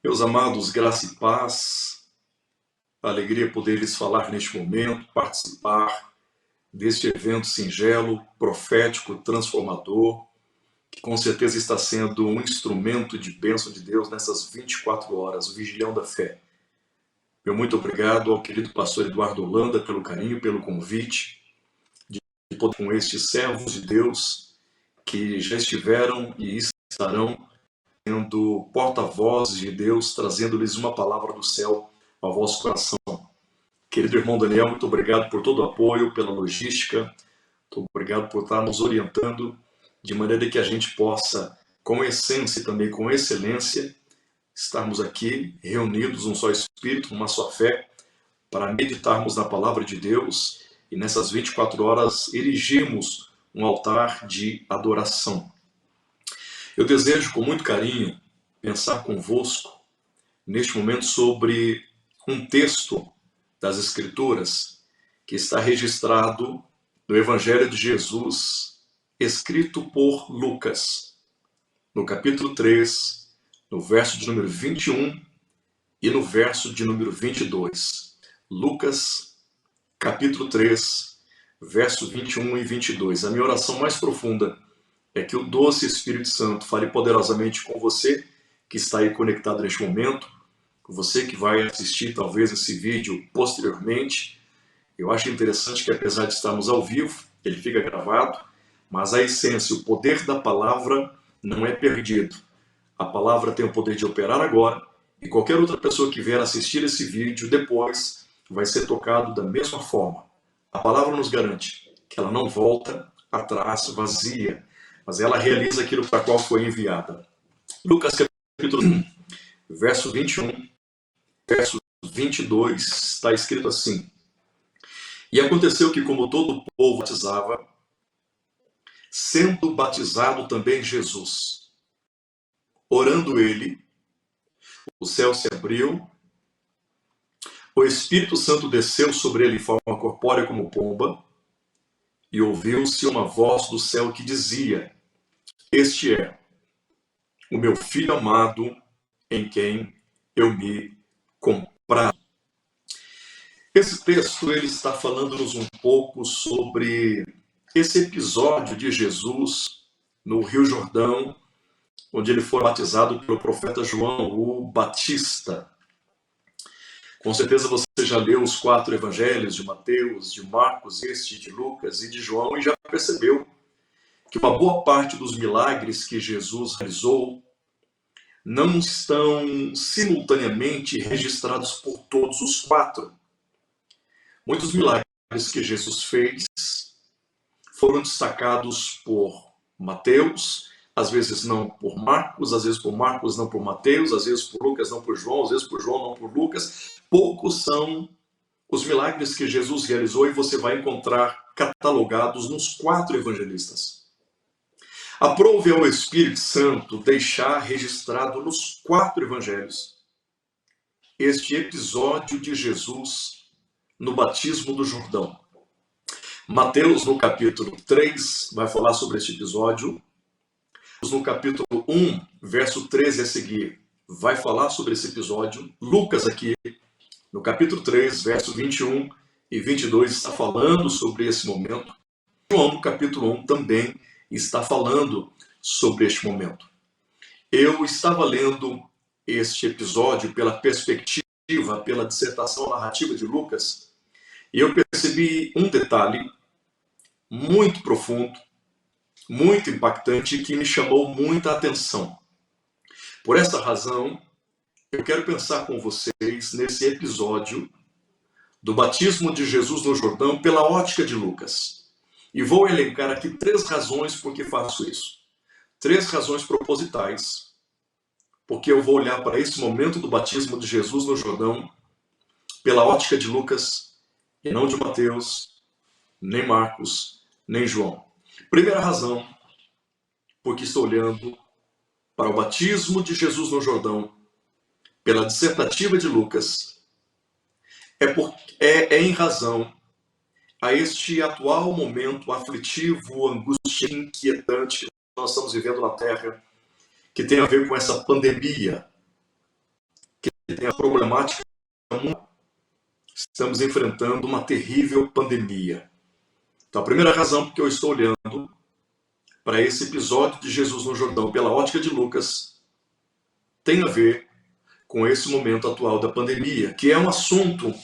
Meus amados, graça e paz, alegria poder lhes falar neste momento, participar deste evento singelo, profético, transformador, que com certeza está sendo um instrumento de bênção de Deus nessas 24 horas, o Vigilhão da Fé. Meu muito obrigado ao querido pastor Eduardo Holanda pelo carinho, pelo convite, de poder com estes servos de Deus que já estiveram e estarão sendo porta-vozes de Deus, trazendo-lhes uma palavra do céu ao vosso coração. Querido irmão Daniel, muito obrigado por todo o apoio, pela logística, muito obrigado por estar nos orientando, de maneira que a gente possa, com essência e também com excelência, estarmos aqui reunidos num só Espírito, numa só fé, para meditarmos na palavra de Deus e nessas 24 horas erigirmos um altar de adoração. Eu desejo com muito carinho pensar convosco neste momento sobre um texto das Escrituras que está registrado no Evangelho de Jesus, escrito por Lucas, no capítulo 3, no verso de número 21 e no verso de número 22. Lucas, capítulo 3, verso 21 e 22. A minha oração mais profunda é que o doce Espírito Santo fale poderosamente com você que está aí conectado neste momento, com você que vai assistir talvez esse vídeo posteriormente. Eu acho interessante que apesar de estarmos ao vivo, ele fica gravado, mas a essência, o poder da palavra não é perdido. A palavra tem o poder de operar agora e qualquer outra pessoa que vier assistir esse vídeo depois vai ser tocado da mesma forma. A palavra nos garante que ela não volta atrás vazia, mas ela realiza aquilo para qual foi enviada. Lucas capítulo 1, verso 21, verso 22, está escrito assim: E aconteceu que, como todo o povo batizava, sendo batizado também Jesus, orando ele, o céu se abriu, o Espírito Santo desceu sobre ele em forma corpórea como pomba, e ouviu-se uma voz do céu que dizia: Este é o meu Filho amado, em quem eu me comprazo. Esse texto ele está falando-nos um pouco sobre esse episódio de Jesus no Rio Jordão, onde ele foi batizado pelo profeta João, o Batista. Com certeza você já leu os 4 evangelhos de Mateus, de Marcos, este de Lucas e de João, e já percebeu que uma boa parte dos milagres que Jesus realizou não estão simultaneamente registrados por todos os 4. Muitos milagres que Jesus fez foram destacados por Mateus, às vezes não por Marcos, às vezes por Marcos não por Mateus, às vezes por Lucas não por João, às vezes por João não por Lucas. Poucos são os milagres que Jesus realizou e você vai encontrar catalogados nos 4 evangelistas. Aprove ao Espírito Santo deixar registrado nos 4 evangelhos este episódio de Jesus no batismo do Jordão. Mateus, no capítulo 3, vai falar sobre este episódio. No capítulo 1, verso 13 a seguir, vai falar sobre esse episódio. Lucas, aqui, no capítulo 3, verso 21 e 22, está falando sobre esse momento. João, no capítulo 1, também está falando sobre este momento. Eu estava lendo este episódio pela perspectiva, pela dissertação narrativa de Lucas, e eu percebi um detalhe muito profundo, muito impactante, que me chamou muita atenção. Por essa razão, eu quero pensar com vocês nesse episódio do batismo de Jesus no Jordão pela ótica de Lucas. E vou elencar aqui 3 razões por que faço isso. 3 razões propositais, porque eu vou olhar para esse momento do batismo de Jesus no Jordão pela ótica de Lucas e não de Mateus, nem Marcos, nem João. Primeira razão, porque estou olhando para o batismo de Jesus no Jordão pela dissertativa de Lucas, é em razão a este atual momento aflitivo, angústia, inquietante que nós estamos vivendo na Terra, que tem a ver com essa pandemia tem a problemática. Estamos enfrentando uma terrível pandemia. Então, a primeira razão porque eu estou olhando para esse episódio de Jesus no Jordão pela ótica de Lucas tem a ver com esse momento atual da pandemia, que é um assunto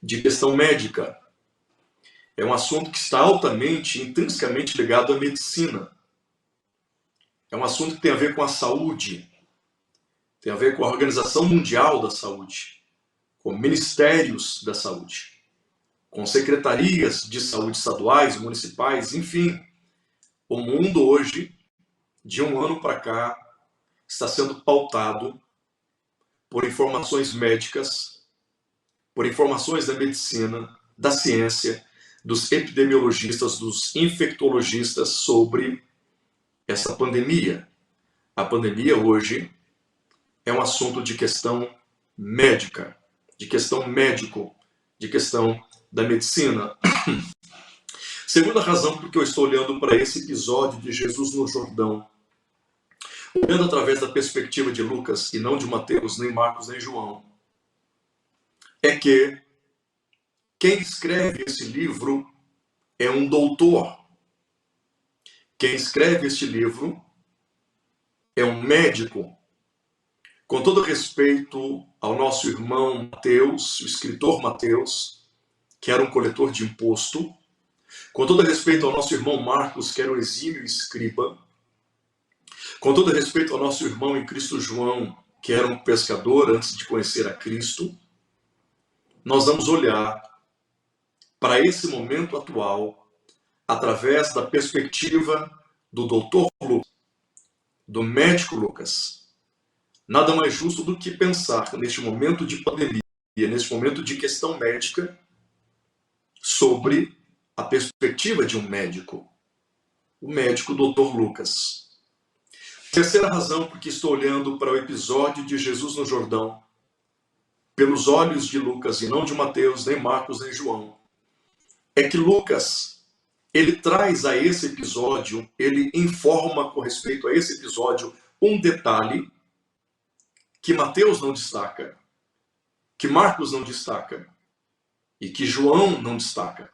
de questão médica. É um assunto que está altamente, intrinsecamente ligado à medicina. É um assunto que tem a ver com a saúde, tem a ver com a Organização Mundial da Saúde, com ministérios da saúde, com secretarias de saúde estaduais, municipais, enfim. O mundo hoje, de um ano para cá, está sendo pautado por informações médicas, por informações da medicina, da ciência, dos epidemiologistas, dos infectologistas sobre essa pandemia. A pandemia hoje é um assunto de questão médica, de questão médico, de questão da medicina. Segunda razão porque eu estou olhando para esse episódio de Jesus no Jordão, olhando através da perspectiva de Lucas e não de Mateus, nem Marcos, nem João, é que quem escreve esse livro é um doutor. Quem escreve este livro é um médico. Com todo respeito ao nosso irmão Mateus, o escritor Mateus, que era um coletor de imposto, com todo respeito ao nosso irmão Marcos, que era um exímio escriba, com todo respeito ao nosso irmão em Cristo João, que era um pescador antes de conhecer a Cristo, nós vamos olhar para esse momento atual através da perspectiva do doutor Lucas, do médico Lucas. Nada mais justo do que pensar neste momento de pandemia, neste momento de questão médica, sobre a perspectiva de um médico, o médico doutor Lucas. Terceira razão porque estou olhando para o episódio de Jesus no Jordão pelos olhos de Lucas e não de Mateus, nem Marcos, nem João, é que Lucas, ele traz a esse episódio, ele informa com respeito a esse episódio um detalhe que Mateus não destaca, que Marcos não destaca e que João não destaca.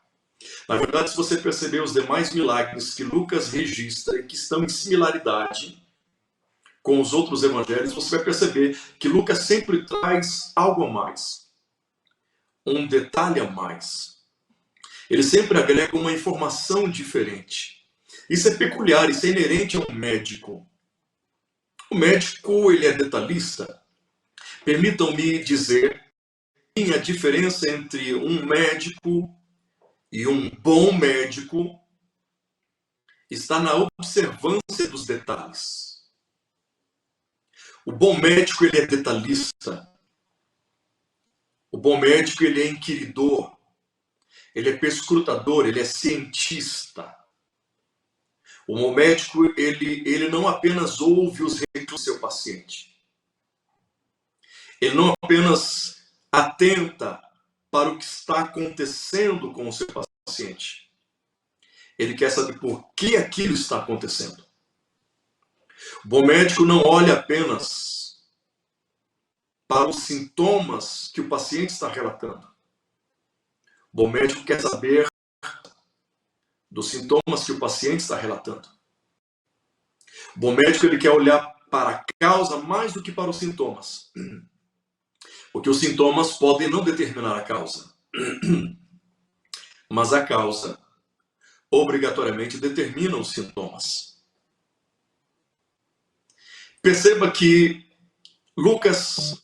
Na verdade, se você perceber os demais milagres que Lucas registra e que estão em similaridade com os outros evangelhos, você vai perceber que Lucas sempre traz algo a mais, um detalhe a mais. Ele sempre agrega uma informação diferente. Isso é peculiar, isso é inerente a um médico. O médico, ele é detalhista. Permitam-me dizer a diferença entre um médico e um bom médico está na observância dos detalhes. O bom médico, ele é detalhista. O bom médico, ele é inquiridor. Ele é perscrutador, ele é cientista. O bom médico, ele não apenas ouve os reclamos do seu paciente. Ele não apenas atenta para o que está acontecendo com o seu paciente. Ele quer saber por que aquilo está acontecendo. O bom médico não olha apenas para os sintomas que o paciente está relatando. O bom médico quer saber dos sintomas que o paciente está relatando. O bom médico, ele quer olhar para a causa mais do que para os sintomas. Porque os sintomas podem não determinar a causa. Mas a causa obrigatoriamente determina os sintomas. Perceba que Lucas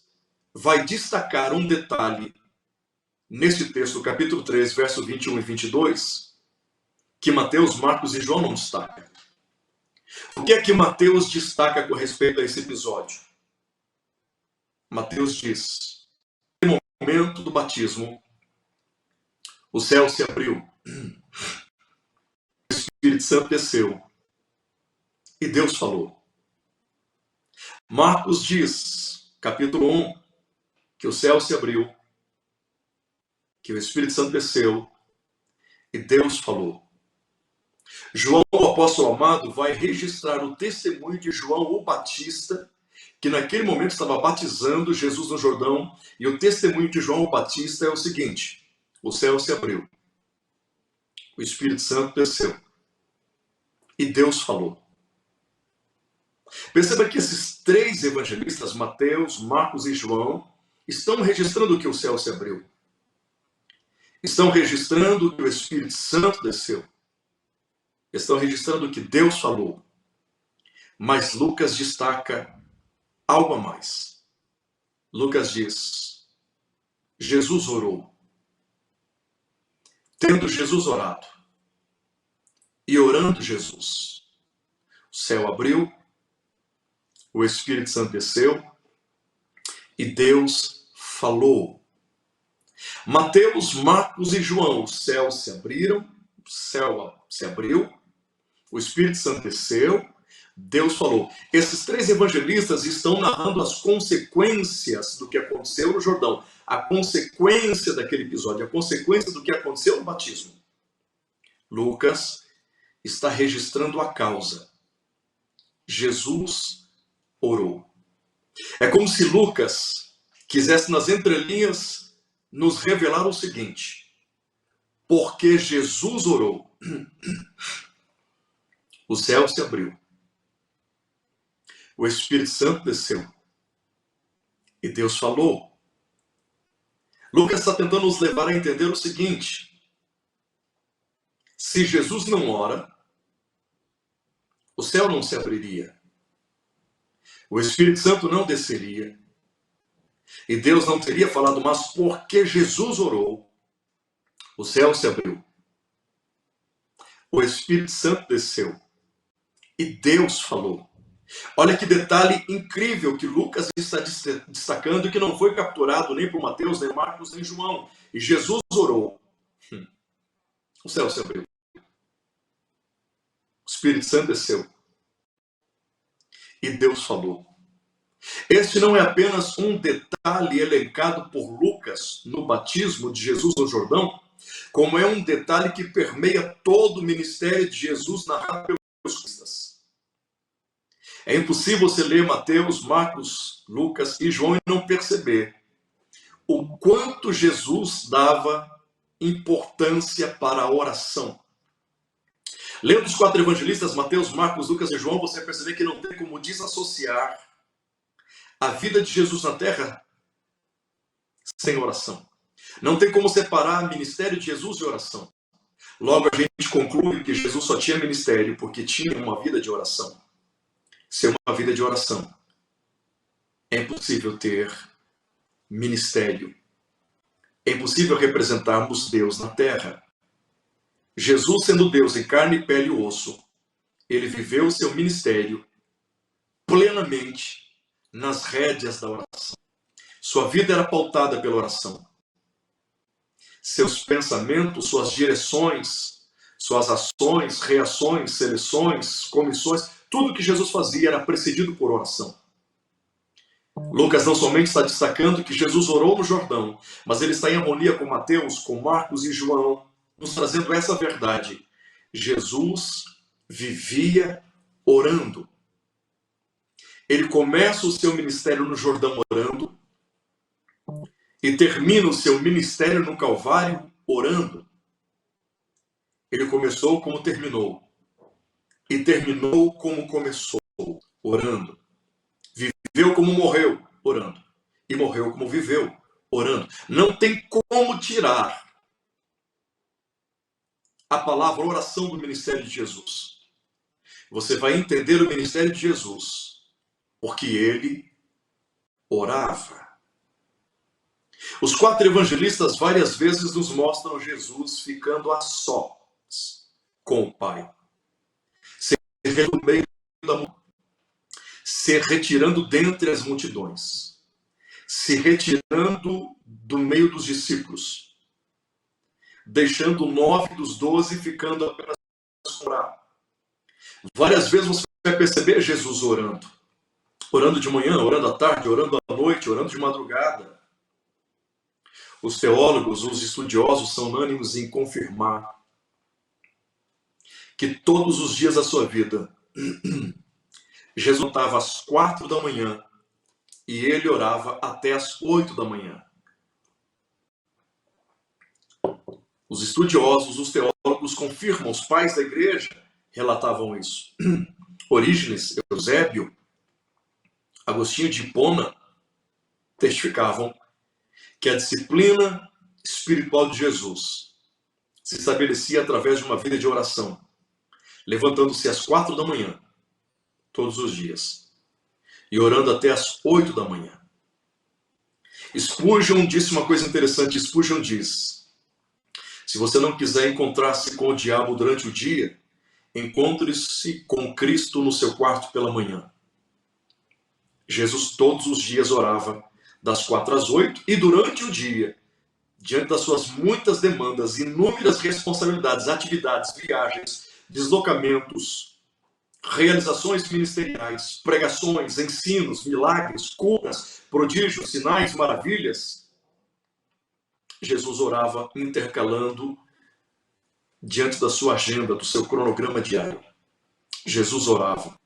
vai destacar um detalhe nesse texto, capítulo 3, verso 21 e 22, que Mateus, Marcos e João não destacam. O que é que Mateus destaca com respeito a esse episódio? Mateus diz: no momento do batismo, o céu se abriu, o Espírito Santo desceu e Deus falou. Marcos diz, capítulo 1, que o céu se abriu, que o Espírito Santo desceu e Deus falou. João, o apóstolo amado, vai registrar o testemunho de João o Batista que naquele momento estava batizando Jesus no Jordão, e o testemunho de João Batista é o seguinte: o céu se abriu, o Espírito Santo desceu, e Deus falou. Perceba que esses três evangelistas, Mateus, Marcos e João, estão registrando que o céu se abriu. Estão registrando que o Espírito Santo desceu. Estão registrando que Deus falou. Mas Lucas destaca algo a mais. Lucas diz: Jesus orou. Tendo Jesus orado, e orando Jesus, o céu abriu, o Espírito Santo desceu, e Deus falou. Mateus, Marcos e João, o céu se abriram, o céu se abriu, o Espírito Santo desceu, Deus falou. Esses três evangelistas estão narrando as consequências do que aconteceu no Jordão, a consequência daquele episódio, a consequência do que aconteceu no batismo. Lucas está registrando a causa. Jesus orou. É como se Lucas quisesse, nas entrelinhas, nos revelar o seguinte: porque Jesus orou, o céu se abriu, o Espírito Santo desceu, e Deus falou. Lucas está tentando nos levar a entender o seguinte: se Jesus não ora, o céu não se abriria, o Espírito Santo não desceria, e Deus não teria falado, mas porque Jesus orou, o céu se abriu, o Espírito Santo desceu, e Deus falou. Olha que detalhe incrível que Lucas está destacando, que não foi capturado nem por Mateus, nem Marcos, nem João. E Jesus orou. O céu se abriu. O Espírito Santo desceu. E Deus falou. Este não é apenas um detalhe elencado por Lucas no batismo de Jesus no Jordão, como é um detalhe que permeia todo o ministério de Jesus narrado pelos cristas. É impossível você ler Mateus, Marcos, Lucas e João e não perceber o quanto Jesus dava importância para a oração. Lendo os quatro evangelistas, Mateus, Marcos, Lucas e João, você vai perceber que não tem como desassociar a vida de Jesus na terra sem oração. Não tem como separar ministério de Jesus e oração. Logo, a gente conclui que Jesus só tinha ministério porque tinha uma vida de oração. Sem uma vida de oração, é impossível ter ministério. É impossível representarmos Deus na terra. Jesus, sendo Deus em carne, pele e osso, ele viveu seu ministério plenamente nas rédeas da oração. Sua vida era pautada pela oração. Seus pensamentos, suas direções, suas ações, reações, seleções, comissões, tudo que Jesus fazia era precedido por oração. Lucas não somente está destacando que Jesus orou no Jordão, mas ele está em harmonia com Mateus, com Marcos e João, nos trazendo essa verdade. Jesus vivia orando. Ele começa o seu ministério no Jordão orando e termina o seu ministério no Calvário orando. Ele começou como terminou e terminou como começou, orando. Viveu como morreu, orando. E morreu como viveu, orando. Não tem como tirar a palavra oração do ministério de Jesus. Você vai entender o ministério de Jesus porque ele orava. Os quatro evangelistas várias vezes nos mostram Jesus ficando a sós com o Pai. Se retirando dentre as multidões. Se retirando do meio dos discípulos. Deixando 9 dos 12 ficando apenas com. Várias vezes você vai perceber Jesus orando. Orando de manhã, orando à tarde, orando à noite, orando de madrugada. Os teólogos, os estudiosos são unânimes em confirmar que todos os dias da sua vida, Jesus estava às 4 da manhã e ele orava até as 8 da manhã. Os estudiosos, os teólogos confirmam, os pais da igreja relatavam isso. Orígenes, Eusébio, Agostinho de Hipona testificavam que a disciplina espiritual de Jesus se estabelecia através de uma vida de oração, levantando-se às 4 da manhã, todos os dias, e orando até às 8 da manhã. Spurgeon disse uma coisa interessante. Spurgeon diz: se você não quiser encontrar-se com o diabo durante o dia, encontre-se com Cristo no seu quarto pela manhã. Jesus todos os dias orava das 4 às 8 e durante o dia, diante das suas muitas demandas, inúmeras responsabilidades, atividades, viagens, deslocamentos, realizações ministeriais, pregações, ensinos, milagres, curas, prodígios, sinais, maravilhas, Jesus orava intercalando diante da sua agenda, do seu cronograma diário. Jesus orava.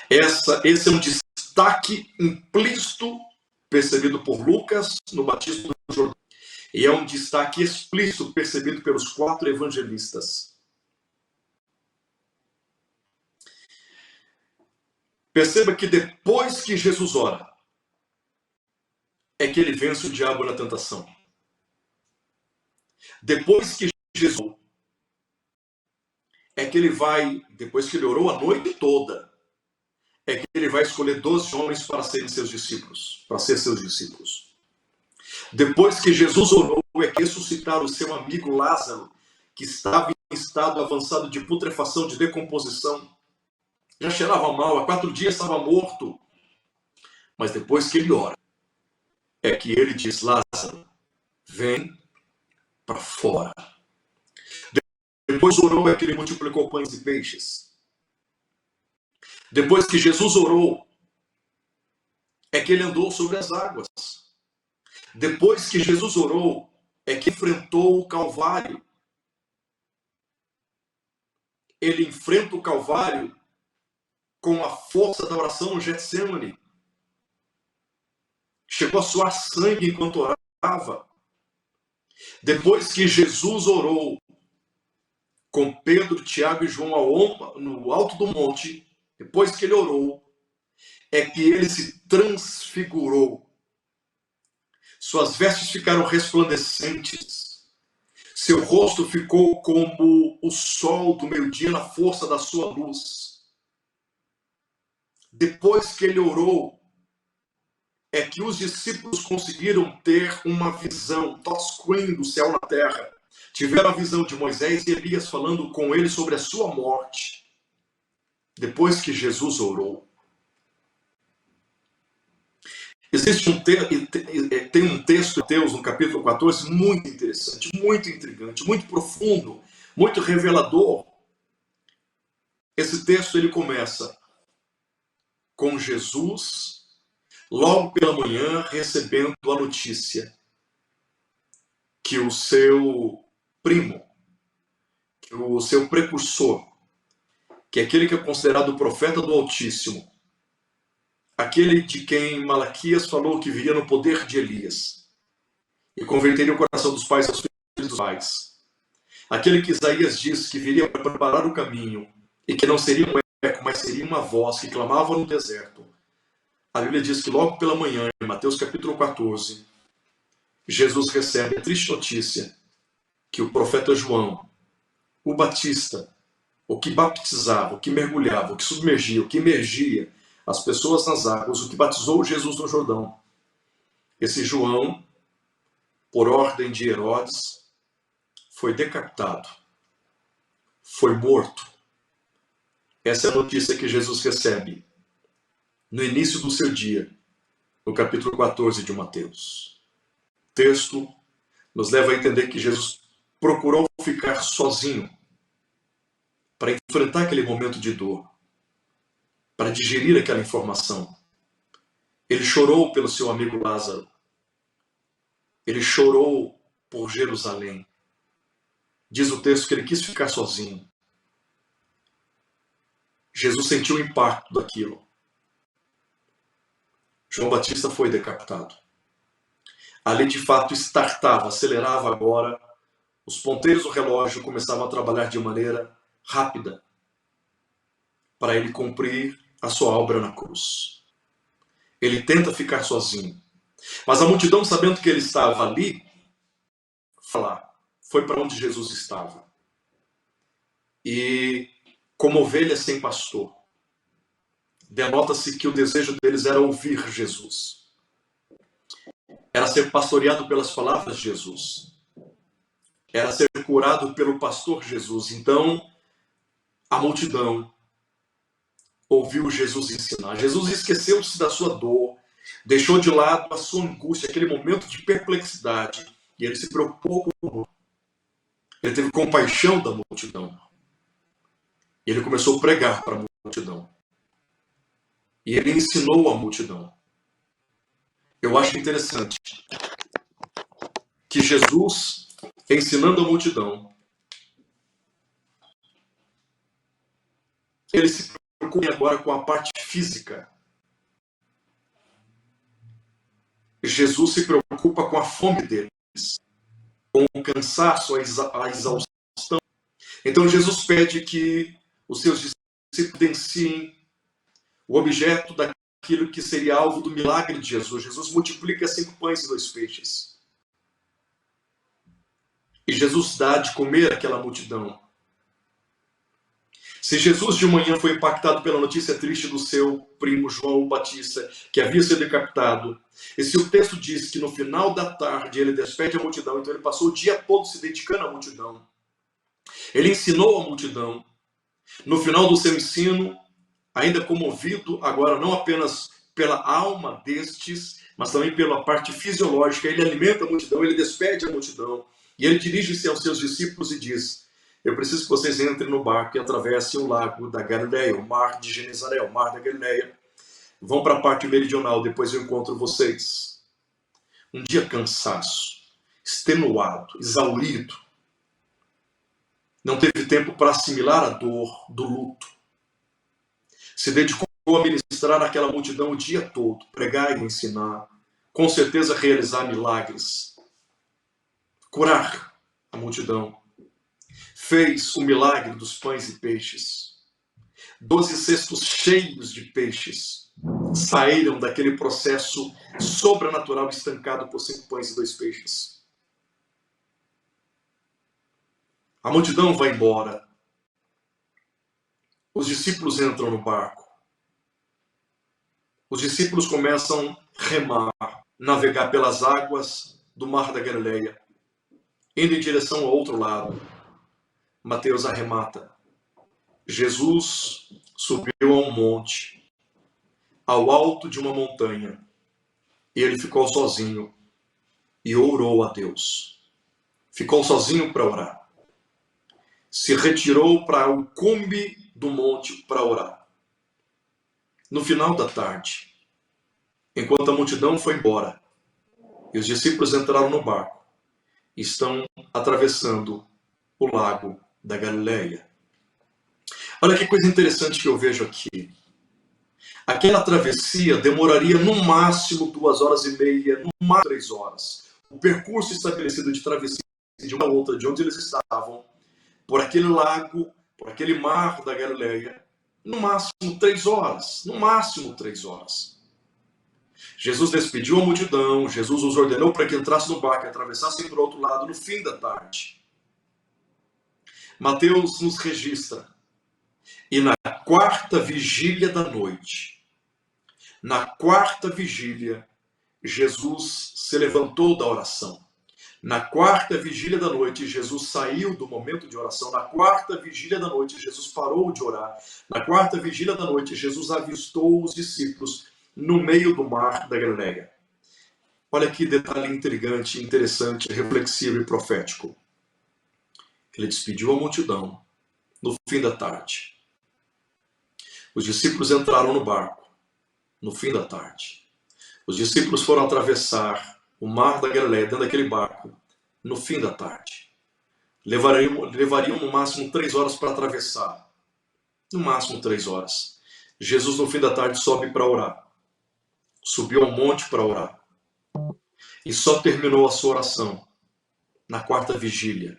Esse é um destaque implícito percebido por Lucas no batismo do Jordão. E é um destaque explícito percebido pelos 4 evangelistas. Perceba que depois que Jesus ora, é que ele vence o diabo na tentação. Depois que Jesus é que ele vai, depois que ele orou a noite toda, é que ele vai escolher 12 homens para serem seus discípulos, para ser seus discípulos. Depois que Jesus orou, é que ressuscitaram o seu amigo Lázaro, que estava em estado avançado de putrefação, de decomposição. Já cheirava mal, há 4 dias estava morto. Mas depois que ele ora, é que ele diz: Lázaro, vem para fora. Depois orou, é que ele multiplicou pães e peixes. Depois que Jesus orou, é que ele andou sobre as águas. Depois que Jesus orou, é que enfrentou o Calvário. Ele enfrenta o Calvário com a força da oração no Getsemane. Chegou a suar sangue enquanto orava. Depois que Jesus orou com Pedro, Tiago e João no alto do monte, depois que ele orou, é que ele se transfigurou. Suas vestes ficaram resplandecentes. Seu rosto ficou como o sol do meio-dia na força da sua luz. Depois que ele orou, é que os discípulos conseguiram ter uma visão, touchscreen do céu na terra. Tiveram a visão de Moisés e Elias falando com ele sobre a sua morte. Depois que Jesus orou. Existe tem um texto de Mateus, no capítulo 14, muito interessante, muito intrigante, muito profundo, muito revelador. Esse texto ele começa com Jesus, logo pela manhã, recebendo a notícia que o seu primo, que o seu precursor, que é aquele que é considerado o profeta do Altíssimo, aquele de quem Malaquias falou que viria no poder de Elias e converteria o coração dos pais aos filhos dos pais, aquele que Isaías diz que viria para preparar o caminho e que não seria um eco, mas seria uma voz que clamava no deserto. A Bíblia diz que logo pela manhã, em Mateus capítulo 14, Jesus recebe a triste notícia que o profeta João, o Batista, o que baptizava, o que mergulhava, o que submergia, o que emergia as pessoas nas águas, o que batizou Jesus no Jordão. Esse João, por ordem de Herodes, foi decapitado, foi morto. Essa é a notícia que Jesus recebe no início do seu dia, no capítulo 14 de Mateus. O texto nos leva a entender que Jesus procurou ficar sozinho para enfrentar aquele momento de dor, para digerir aquela informação. Ele chorou pelo seu amigo Lázaro. Ele chorou por Jerusalém. Diz o texto que ele quis ficar sozinho. Jesus sentiu o impacto daquilo. João Batista foi decapitado. Ali de fato startava, acelerava agora. Os ponteiros do relógio começavam a trabalhar de maneira rápida para ele cumprir a sua obra na cruz. Ele tenta ficar sozinho. Mas a multidão, sabendo que ele estava ali, foi para onde Jesus estava. E, como ovelhas sem pastor, denota-se que o desejo deles era ouvir Jesus. Era ser pastoreado pelas palavras de Jesus. Era ser curado pelo pastor Jesus. Então, a multidão ouviu Jesus ensinar. Jesus esqueceu-se da sua dor, deixou de lado a sua angústia, aquele momento de perplexidade, e ele se preocupou com o mundo. Ele teve compaixão da multidão. E ele começou a pregar para a multidão. E ele ensinou a multidão. Eu acho interessante que Jesus, ensinando a multidão, ele se preocupa agora com a parte física. Jesus se preocupa com a fome deles, com o cansaço, a exaustão. Então Jesus pede que os seus discípulos evidenciem o objeto daquilo que seria alvo do milagre de Jesus. Jesus multiplica 5 pães e 2 peixes. E Jesus dá de comer àquela multidão. Se Jesus de manhã foi impactado pela notícia triste do seu primo João Batista, que havia sido decapitado, e se o texto diz que no final da tarde ele despede a multidão, então ele passou o dia todo se dedicando à multidão. Ele ensinou a multidão. No final do seu ensino, ainda comovido, agora não apenas pela alma destes, mas também pela parte fisiológica, ele alimenta a multidão, ele despede a multidão, e ele dirige-se aos seus discípulos e diz: eu preciso que vocês entrem no barco e atravessem o lago da Galileia, o mar de Genezaré, o mar da Galileia. Vão para a parte meridional, depois eu encontro vocês. Um dia cansaço, extenuado, exaurido. Não teve tempo para assimilar a dor do luto. Se dedicou a ministrar àquela multidão o dia todo, pregar e ensinar. Com certeza realizar milagres. Curar a multidão. Fez o milagre dos pães e peixes. 12 cestos cheios de peixes saíram daquele processo sobrenatural estancado por 5 pães e 2 peixes. A multidão vai embora. Os discípulos entram no barco. Os discípulos começam a remar, navegar pelas águas do mar da Galileia, indo em direção ao outro lado. Mateus arremata. Jesus subiu a um monte, ao alto de uma montanha, e ele ficou sozinho e orou a Deus. Ficou sozinho para orar. Se retirou para o cume do monte para orar. No final da tarde, enquanto a multidão foi embora e os discípulos entraram no barco, estão atravessando o lago da Galileia. Olha que coisa interessante que eu vejo aqui. Aquela travessia demoraria no máximo 2 horas e meia, no máximo 3 horas. O percurso estabelecido de travessia de uma a outra, de onde eles estavam, por aquele lago, por aquele mar da Galileia, no máximo 3 horas. No máximo 3 horas. Jesus despediu a multidão, Jesus os ordenou para que entrassem no barco e atravessassem para o outro lado no fim da tarde. Mateus nos registra. E na 4ª vigília da noite, na 4ª vigília, Jesus se levantou da oração. Na 4ª vigília da noite, Jesus saiu do momento de oração. Na 4ª vigília da noite, Jesus parou de orar. Na 4ª vigília da noite, Jesus avistou os discípulos no meio do mar da Galileia. Olha que detalhe intrigante, interessante, reflexivo e profético. Ele despediu a multidão no fim da tarde. Os discípulos entraram no barco no fim da tarde. Os discípulos foram atravessar o mar da Galileia dentro daquele barco no fim da tarde. Levariam no máximo 3 horas para atravessar. No máximo 3 horas. Jesus no fim da tarde sobe para orar. subiu ao monte para orar. E só terminou a sua oração na quarta vigília.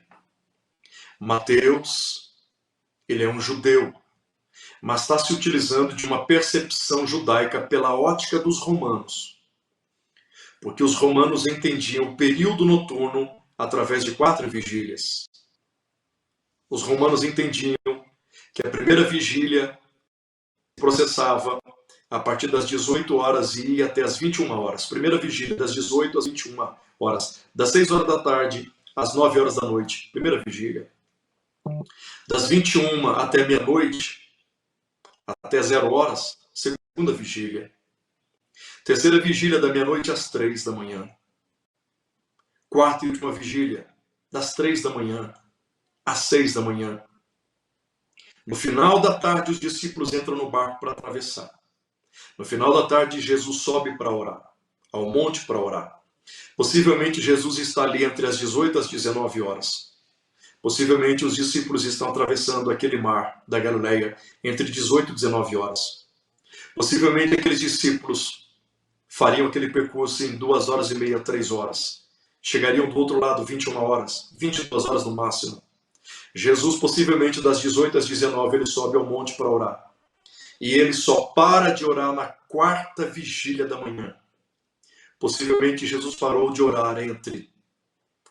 Mateus, ele é um judeu, mas está se utilizando de uma percepção judaica pela ótica dos romanos. Porque os romanos entendiam o período noturno através de 4 vigílias. Os romanos entendiam que a primeira vigília processava a partir das 18 horas e ia até as 21 horas. Primeira vigília, das 18 às 21 horas. Das 6 horas da tarde às 9 horas da noite. Primeira vigília. Das 21 até meia-noite, até 0 horas, segunda vigília. Terceira vigília, da meia-noite às 3 da manhã. Quarta e última vigília, das 3 da manhã às 6 da manhã. No final da tarde, os discípulos entram no barco para atravessar. No final da tarde, Jesus sobe para orar, ao monte para orar. Possivelmente, Jesus está ali entre as 18 e as 19 horas. Possivelmente, os discípulos estão atravessando aquele mar da Galileia entre 18 e 19 horas. Possivelmente, aqueles discípulos fariam aquele percurso em 2 horas e meia, 3 horas. Chegariam do outro lado 21 horas, 22 horas no máximo. Jesus, possivelmente, das 18 às 19, ele sobe ao monte para orar. E ele só para de orar na quarta vigília da manhã. Possivelmente, Jesus parou de orar entre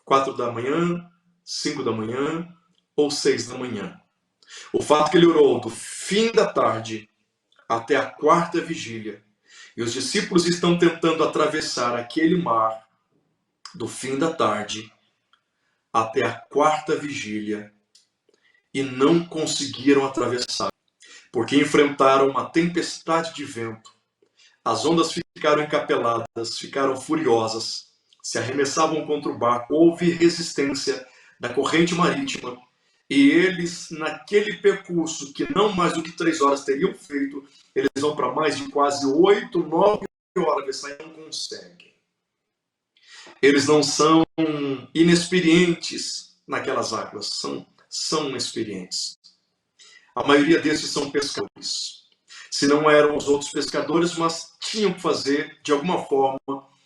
4 da manhã, 5 da manhã ou 6 da manhã. O fato que ele orou do fim da tarde até a quarta vigília, e os discípulos estão tentando atravessar aquele mar do fim da tarde até a quarta vigília e não conseguiram atravessar, porque enfrentaram uma tempestade de vento. As ondas ficaram encapeladas, ficaram furiosas, se arremessavam contra o barco, houve resistência da corrente marítima, e eles, naquele percurso que não mais do que 3 horas teriam feito, eles vão para mais de quase 8, 9 horas e não conseguem. Eles não são inexperientes naquelas águas, são experientes. A maioria desses são pescadores. Se não eram os outros pescadores, mas tinham que fazer, de alguma forma,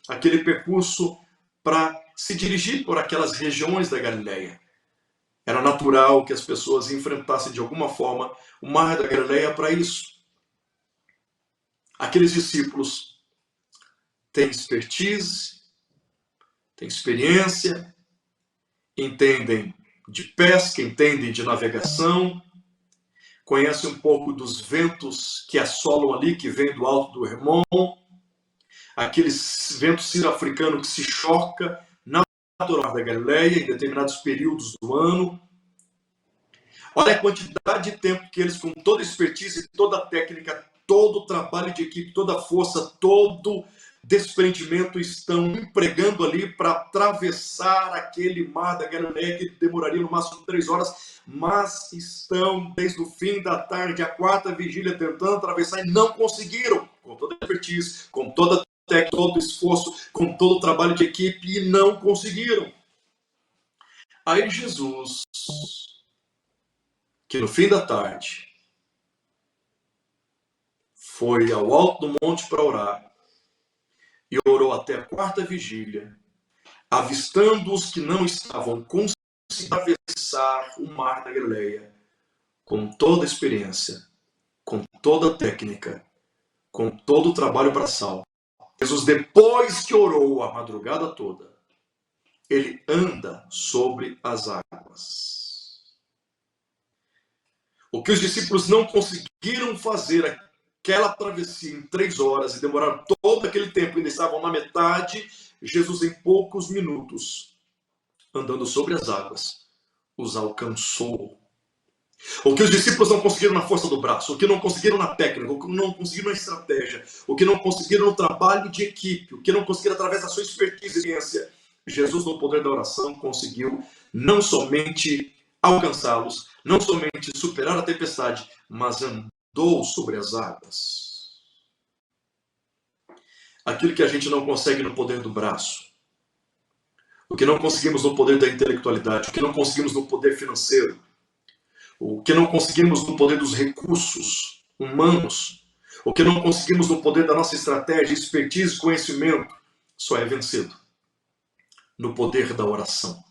aquele percurso para se dirigir por aquelas regiões da Galileia. Era natural que as pessoas enfrentassem, de alguma forma, o mar da Galileia para isso. Aqueles discípulos têm expertise, têm experiência, entendem de pesca, entendem de navegação, conhecem um pouco dos ventos que assolam ali, que vêm do alto do Hermon, aqueles ventos sino-africanos que se choca natural da Galileia em determinados períodos do ano. Olha a quantidade de tempo que eles, com toda a expertise, toda a técnica, todo o trabalho de equipe, toda a força, todo desprendimento estão empregando ali para atravessar aquele mar da Galileia que demoraria no máximo 3 horas, mas estão desde o fim da tarde, a quarta vigília, tentando atravessar e não conseguiram, com toda a expertise, com toda a técnica, todo o esforço, com todo o trabalho de equipe, e não conseguiram. Aí Jesus, que no fim da tarde foi ao alto do monte para orar, e orou até a quarta vigília, avistando os que não estavam conseguindo atravessar o mar da Galileia, com toda a experiência, com toda a técnica, com todo o trabalho braçal. Jesus, depois que orou a madrugada toda, ele anda sobre as águas. O que os discípulos não conseguiram fazer aquela travessia em 3 horas e demoraram todo aquele tempo, ainda estavam na metade, Jesus, em poucos minutos, andando sobre as águas, os alcançou. O que os discípulos não conseguiram na força do braço, o que não conseguiram na técnica, o que não conseguiram na estratégia, o que não conseguiram no trabalho de equipe, o que não conseguiram através da sua expertise e experiência, Jesus, no poder da oração, conseguiu não somente alcançá-los, não somente superar a tempestade, mas andou sobre as águas. Aquilo que a gente não consegue no poder do braço, o que não conseguimos no poder da intelectualidade, o que não conseguimos no poder financeiro, o que não conseguimos no poder dos recursos humanos, O que não conseguimos no poder da nossa estratégia, expertise, conhecimento, só é vencido no poder da oração.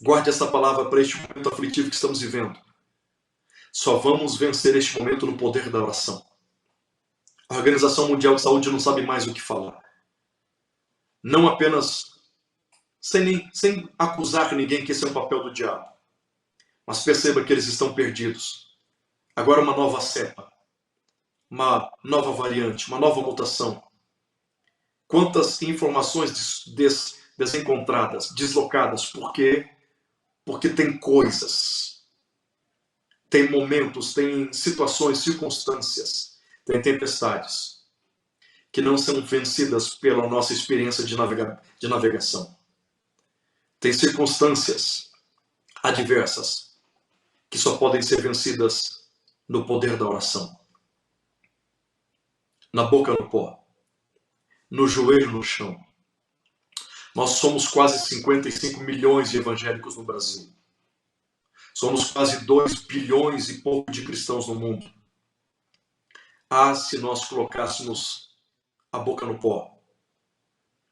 Guarde essa palavra para este momento aflitivo que estamos vivendo. Só vamos vencer este momento no poder da oração. A Organização Mundial de Saúde não sabe mais o que falar. Não apenas sem acusar ninguém que esse é um papel do diabo, mas perceba que eles estão perdidos. Agora uma nova cepa, uma nova variante, uma nova mutação. Quantas informações desencontradas, deslocadas. Por quê? Porque tem coisas, tem momentos, tem situações, circunstâncias, tem tempestades que não são vencidas pela nossa experiência de navegação. Tem circunstâncias adversas que só podem ser vencidas no poder da oração. Na boca no pó, no joelho no chão. Nós somos quase 55 milhões de evangélicos no Brasil. Somos quase 2 bilhões e pouco de cristãos no mundo. Se nós colocássemos a boca no pó,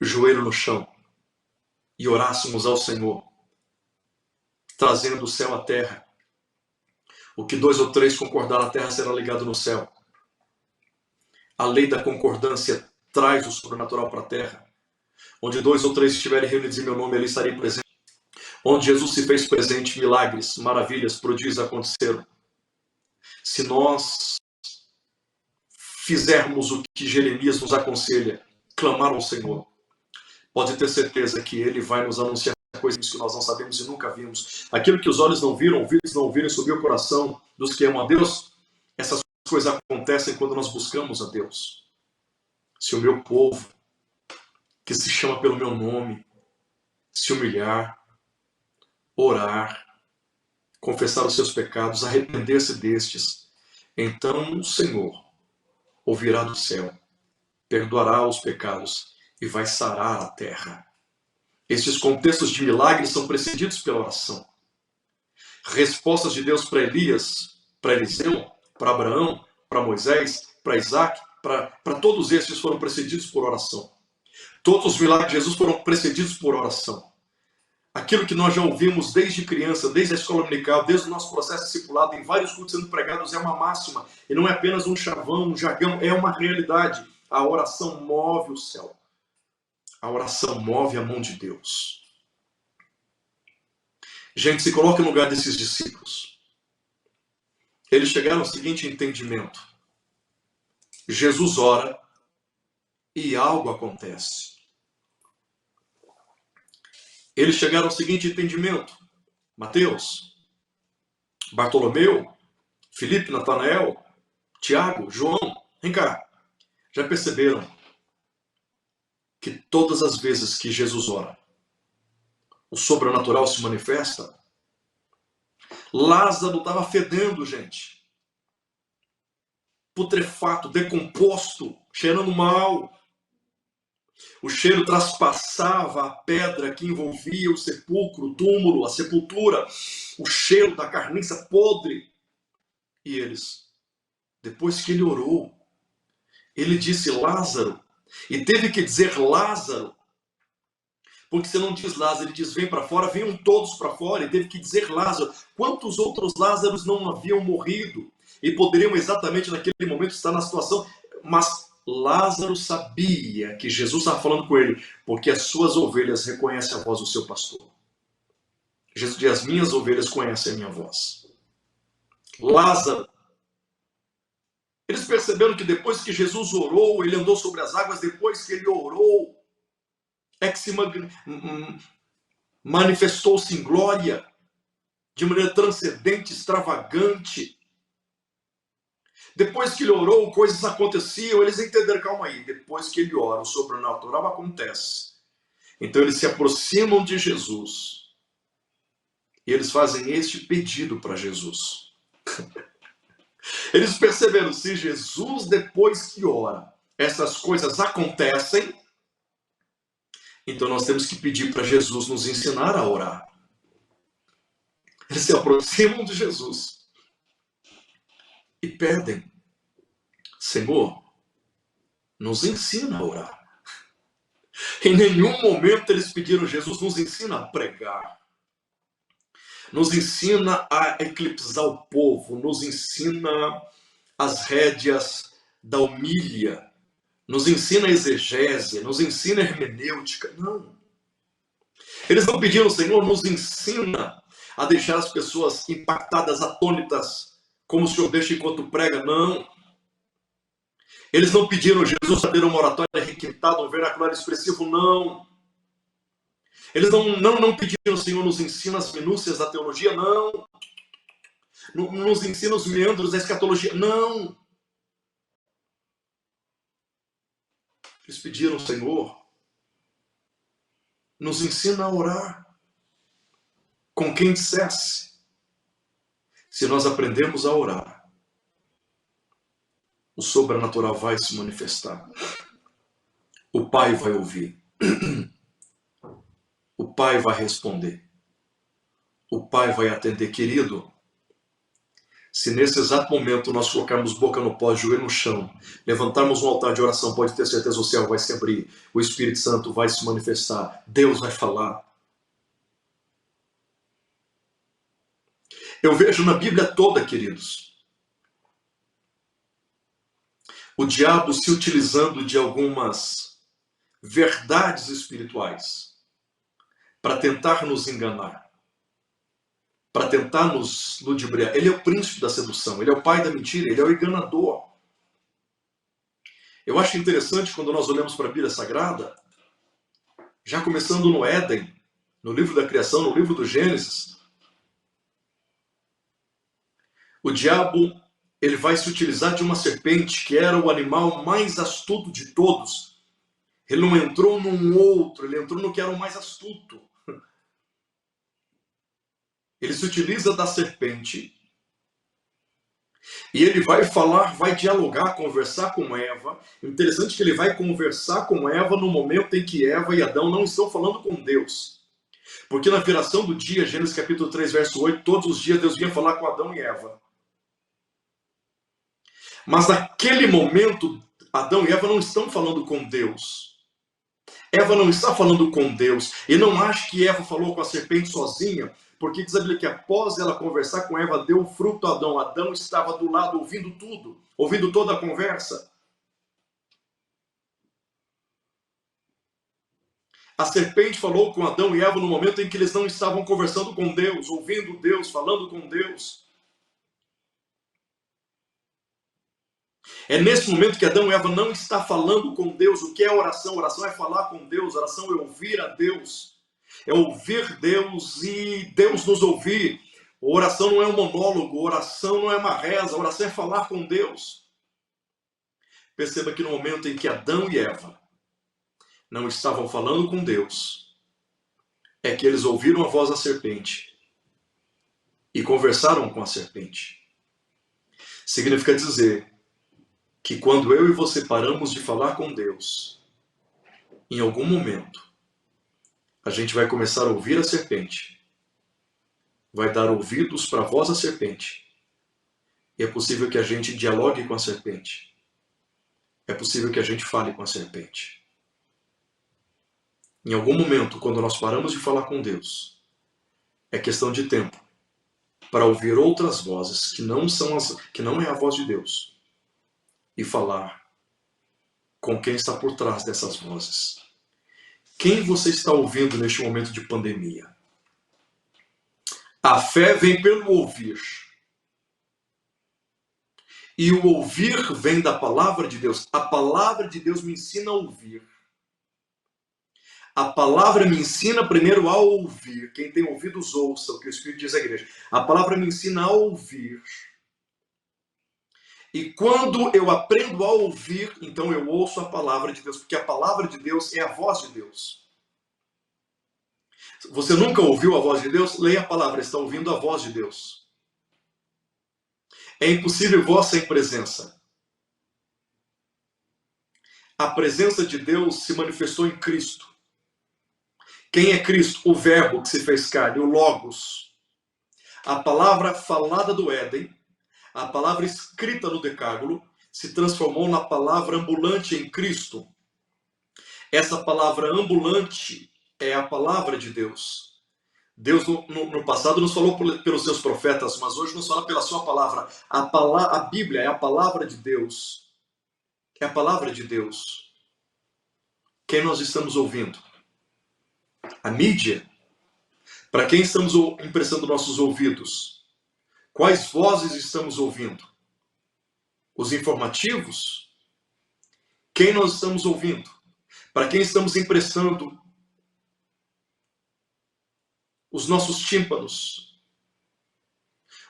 joelho no chão, e orássemos ao Senhor, trazendo o céu à terra. O que 2 ou 3 concordar na terra será ligado no céu. A lei da concordância traz o sobrenatural para a terra. Onde 2 ou 3 estiverem reunidos em meu nome, ali estarei presente. Onde Jesus se fez presente, milagres, maravilhas, prodígios aconteceram. Se nós fizermos o que Jeremias nos aconselha, clamar ao Senhor, pode ter certeza que Ele vai nos anunciar coisas que nós não sabemos e nunca vimos. Aquilo que os olhos não viram, ouvidos não ouviram, subiu o coração dos que amam a Deus. Essas coisas acontecem quando nós buscamos a Deus. Se o meu povo, que se chama pelo meu nome, se humilhar, orar, confessar os seus pecados, arrepender-se destes, então o Senhor ouvirá do céu, perdoará os pecados e vai sarar a terra. Estes contextos de milagres são precedidos pela oração. Respostas de Deus para Elias, para Eliseu, para Abraão, para Moisés, para Isaac, para todos estes foram precedidos por oração. Todos os milagres de Jesus foram precedidos por oração. Aquilo que nós já ouvimos desde criança, desde a escola dominical, desde o nosso processo discipulado, em vários cultos sendo pregados, é uma máxima. E não é apenas um chavão, um jargão, é uma realidade. A oração move o céu. A oração move a mão de Deus. Gente, se coloca no lugar desses discípulos. Eles chegaram ao seguinte entendimento. Jesus ora e algo acontece. Eles chegaram ao seguinte entendimento. Mateus, Bartolomeu, Filipe, Natanael, Tiago, João, vem cá. Já perceberam que todas as vezes que Jesus ora, o sobrenatural se manifesta? Lázaro estava fedendo, gente. Putrefato, decomposto, cheirando mal. O cheiro traspassava a pedra que envolvia o sepulcro, o túmulo, a sepultura. O cheiro da carniça podre. E eles, depois que ele orou, ele disse Lázaro. E teve que dizer Lázaro. Porque se não diz Lázaro, ele diz vem para fora, venham todos para fora. E teve que dizer Lázaro. Quantos outros Lázaros não haviam morrido? E poderiam exatamente naquele momento estar na situação. Mas Lázaro sabia que Jesus estava falando com ele, porque as suas ovelhas reconhecem a voz do seu pastor. Jesus diz, as minhas ovelhas conhecem a minha voz. Lázaro. Eles perceberam que depois que Jesus orou, ele andou sobre as águas, depois que ele orou, é que se manifestou-se em glória, de maneira transcendente, extravagante. Depois que ele orou, coisas aconteciam, eles entenderam, calma aí, depois que ele ora, o sobrenatural acontece. Então eles se aproximam de Jesus e eles fazem este pedido para Jesus. Eles perceberam, se Jesus, depois que ora, essas coisas acontecem, então nós temos que pedir para Jesus nos ensinar a orar. Eles se aproximam de Jesus e pedem. Senhor, nos ensina a orar. Em nenhum momento eles pediram, Jesus, nos ensina a pregar. Nos ensina a eclipsar o povo, nos ensina as rédeas da homilia, nos ensina a exegese, nos ensina a hermenêutica. Não. Eles não pediram, Senhor, nos ensina a deixar as pessoas impactadas, atônitas, como o Senhor deixa enquanto prega. Não. Eles não pediram, Jesus, a ter uma oratória requintada, um vernacular expressivo. Não. Eles não pediram, Senhor, nos ensina as minúcias da teologia. Não. Nos ensina os meandros da escatologia. Não. Eles pediram, Senhor, nos ensina a orar. Com quem dissesse, se nós aprendemos a orar, o sobrenatural vai se manifestar. O Pai vai ouvir. O Pai vai responder. O Pai vai atender. Querido, se nesse exato momento nós colocarmos boca no pó, joelho no chão, levantarmos um altar de oração, pode ter certeza, o céu vai se abrir, o Espírito Santo vai se manifestar, Deus vai falar. Eu vejo na Bíblia toda, queridos, o diabo se utilizando de algumas verdades espirituais para tentar nos enganar, para tentar nos ludibriar. Ele é o príncipe da sedução, ele é o pai da mentira, ele é o enganador. Eu acho interessante quando nós olhamos para a Bíblia Sagrada, já começando no Éden, no livro da criação, no livro do Gênesis, o diabo ele vai se utilizar de uma serpente que era o animal mais astuto de todos. Ele não entrou num outro, ele entrou no que era o mais astuto. Ele se utiliza da serpente e ele vai falar, vai dialogar, conversar com Eva. Interessante que ele vai conversar com Eva no momento em que Eva e Adão não estão falando com Deus. Porque na viração do dia, Gênesis capítulo 3, verso 8, todos os dias Deus vinha falar com Adão e Eva. Mas naquele momento, Adão e Eva não estão falando com Deus. Eva não está falando com Deus. E não acho que Eva falou com a serpente sozinha, porque diz a Bíblia que após ela conversar com Eva, deu fruto a Adão. Adão estava do lado ouvindo tudo, ouvindo toda a conversa. A serpente falou com Adão e Eva no momento em que eles não estavam conversando com Deus, ouvindo Deus, falando com Deus. É nesse momento que Adão e Eva não estão falando com Deus. O que é oração? Oração é falar com Deus, oração é ouvir a Deus. É ouvir Deus e Deus nos ouvir. Oração não é um monólogo, oração não é uma reza, oração é falar com Deus. Perceba que no momento em que Adão e Eva não estavam falando com Deus, é que eles ouviram a voz da serpente e conversaram com a serpente. Significa dizer que quando eu e você paramos de falar com Deus, em algum momento, a gente vai começar a ouvir a serpente, vai dar ouvidos para a voz da serpente, e é possível que a gente dialogue com a serpente, é possível que a gente fale com a serpente. Em algum momento, quando nós paramos de falar com Deus, é questão de tempo para ouvir outras vozes que não é a voz de Deus, e falar com quem está por trás dessas vozes. Quem você está ouvindo neste momento de pandemia? A fé vem pelo ouvir. E o ouvir vem da palavra de Deus. A palavra de Deus me ensina a ouvir. A palavra me ensina primeiro a ouvir. Quem tem ouvidos, ouça o que o Espírito diz à igreja. A palavra me ensina a ouvir. E quando eu aprendo a ouvir, então eu ouço a palavra de Deus, porque a palavra de Deus é a voz de Deus. Você nunca ouviu a voz de Deus? Leia a palavra, está ouvindo a voz de Deus. É impossível voz sem presença. A presença de Deus se manifestou em Cristo. Quem é Cristo? O Verbo que se fez carne, o Logos. A palavra falada do Éden, a palavra escrita no Decálogo, se transformou na palavra ambulante em Cristo. Essa palavra ambulante é a palavra de Deus. Deus no passado nos falou pelos seus profetas, mas hoje nos fala pela sua palavra. A Bíblia é a palavra de Deus. É a palavra de Deus. Quem nós estamos ouvindo? A mídia? Para quem estamos emprestando nossos ouvidos? Quais vozes estamos ouvindo? Os informativos? Quem nós estamos ouvindo? Para quem estamos emprestando os nossos tímpanos?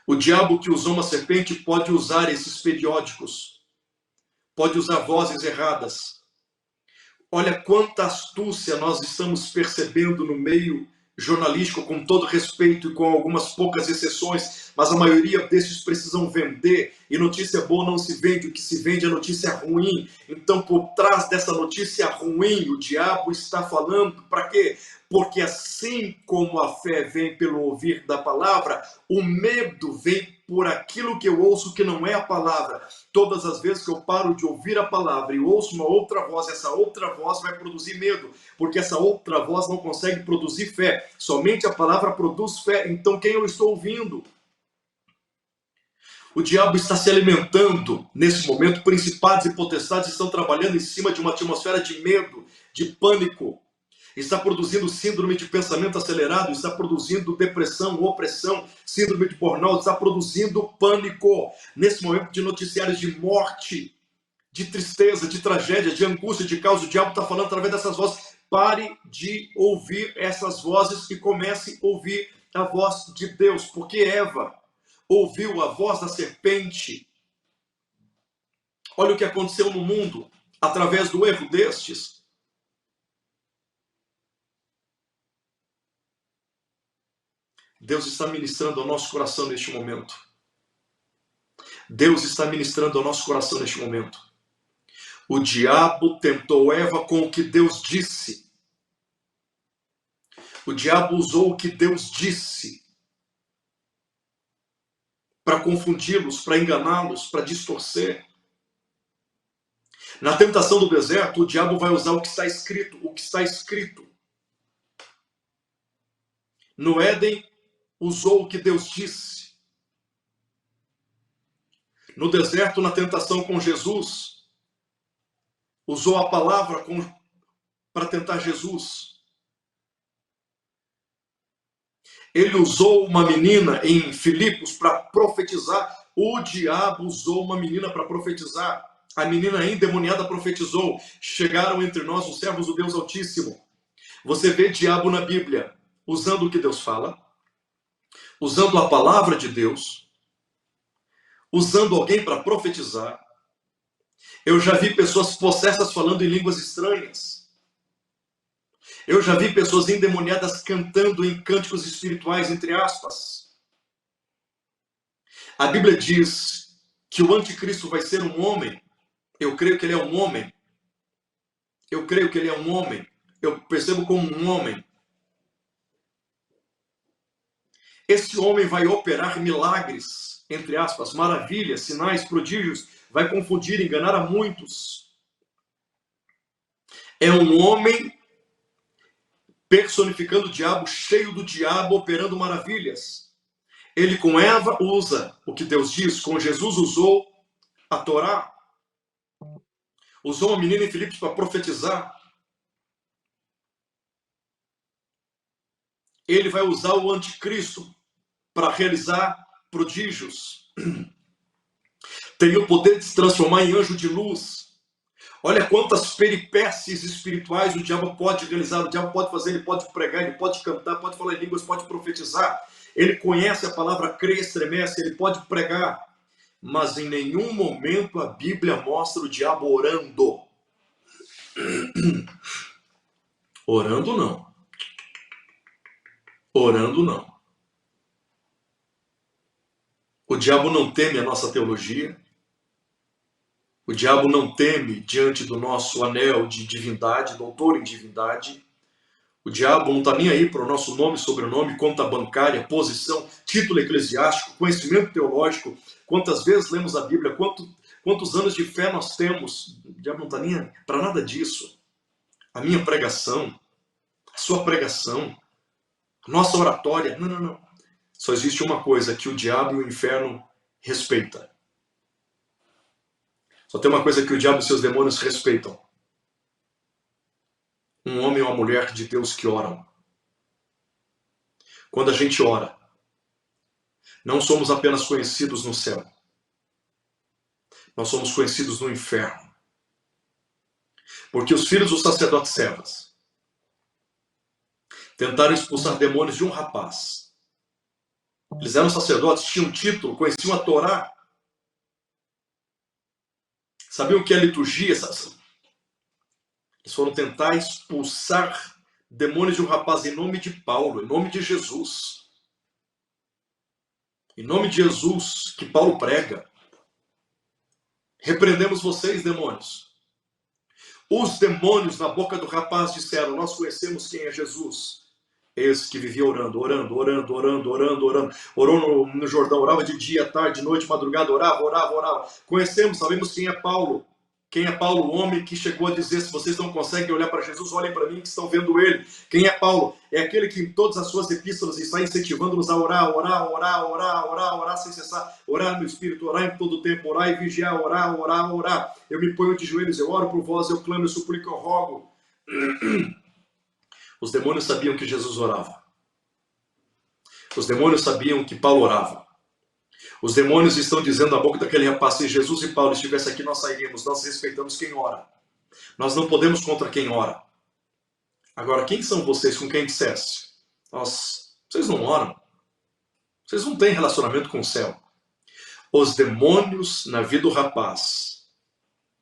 O diabo que usou uma serpente pode usar esses periódicos, pode usar vozes erradas. Olha quanta astúcia nós estamos percebendo no meio jornalístico, com todo respeito e com algumas poucas exceções, mas a maioria desses precisam vender, e notícia boa não se vende, o que se vende é notícia ruim. Então, por trás dessa notícia ruim, o diabo está falando para quê? Porque assim como a fé vem pelo ouvir da palavra, o medo vem por aquilo que eu ouço que não é a palavra. Todas as vezes que eu paro de ouvir a palavra e ouço uma outra voz, essa outra voz vai produzir medo, porque essa outra voz não consegue produzir fé. Somente a palavra produz fé. Então quem eu estou ouvindo? O diabo está se alimentando nesse momento. Principados e potestades estão trabalhando em cima de uma atmosfera de medo, de pânico. Está produzindo síndrome de pensamento acelerado, está produzindo depressão, opressão, síndrome de burnout, está produzindo pânico. Nesse momento de noticiários de morte, de tristeza, de tragédia, de angústia, de caos, o diabo está falando através dessas vozes. Pare de ouvir essas vozes e comece a ouvir a voz de Deus. Porque Eva ouviu a voz da serpente. Olha o que aconteceu no mundo através do erro destes. Deus está ministrando ao nosso coração neste momento. Deus está ministrando ao nosso coração neste momento. O diabo tentou Eva com o que Deus disse. O diabo usou o que Deus disse para confundi-los, para enganá-los, para distorcer. Na tentação do deserto, o diabo vai usar o que está escrito. O que está escrito. No Éden, usou o que Deus disse. No deserto, na tentação com Jesus, usou a palavra para tentar Jesus. Ele usou uma menina em Filipos para profetizar. O diabo usou uma menina para profetizar. A menina endemoniada profetizou. Chegaram entre nós os servos do Deus Altíssimo. Você vê diabo na Bíblia usando o que Deus fala, usando a palavra de Deus, usando alguém para profetizar. Eu já vi pessoas possessas falando em línguas estranhas. Eu já vi pessoas endemoniadas cantando em cânticos espirituais, entre aspas. A Bíblia diz que o anticristo vai ser um homem. Eu creio que ele é um homem. Eu creio que ele é um homem. Eu percebo como um homem. Esse homem vai operar milagres, entre aspas, maravilhas, sinais, prodígios. Vai confundir, enganar a muitos. É um homem personificando o diabo, cheio do diabo, operando maravilhas. Ele com Eva usa o que Deus diz, com Jesus usou a Torá. Usou uma menina em Filipos para profetizar. Ele vai usar o anticristo para realizar prodígios. Tem o poder de se transformar em anjo de luz. Olha quantas peripécias espirituais o diabo pode realizar, o diabo pode fazer, ele pode pregar, ele pode cantar, pode falar em línguas, pode profetizar. Ele conhece a palavra, crê, estremece, ele pode pregar. Mas em nenhum momento a Bíblia mostra o diabo orando. Orando não. Orando não. O diabo não teme a nossa teologia. O diabo não teme diante do nosso anel de divindade, doutor em divindade. O diabo não está nem aí para o nosso nome, sobrenome, conta bancária, posição, título eclesiástico, conhecimento teológico. Quantas vezes lemos a Bíblia, quantos anos de fé nós temos. O diabo não está nem para nada disso. A minha pregação, a sua pregação, a nossa oratória, não, não, não. Só existe uma coisa que o diabo e o inferno respeita. Só tem uma coisa que o diabo e seus demônios respeitam. Um homem ou uma mulher de Deus que oram. Quando a gente ora, não somos apenas conhecidos no céu. Nós somos conhecidos no inferno. Porque os filhos dos sacerdotes Cefas tentaram expulsar demônios de um rapaz. Eles eram sacerdotes, tinham título, conheciam a Torá. Sabiam o que é liturgia? Eles foram tentar expulsar demônios de um rapaz em nome de Paulo, em nome de Jesus. Em nome de Jesus, que Paulo prega. Repreendemos vocês, demônios. Os demônios na boca do rapaz disseram: nós conhecemos quem é Jesus. Esse que vivia orando. Orou no Jordão, orava de dia, tarde, noite, madrugada, orava. Conhecemos, sabemos quem é Paulo. Quem é Paulo? O homem que chegou a dizer: se vocês não conseguem olhar para Jesus, olhem para mim que estão vendo ele. Quem é Paulo? É aquele que em todas as suas epístolas está incentivando-nos a orar sem cessar. Orar no Espírito, orar em todo o tempo, orar e vigiar, orar. Eu me ponho de joelhos, eu oro por vós, eu clamo, eu suplico, eu rogo. Os demônios sabiam que Jesus orava. Os demônios sabiam que Paulo orava. Os demônios estão dizendo na boca daquele rapaz: se Jesus e Paulo estivessem aqui, nós sairíamos. Nós respeitamos quem ora. Nós não podemos contra quem ora. Agora, quem são vocês com quem dissesse? Vocês não oram. Vocês não têm relacionamento com o céu. Os demônios na vida do rapaz,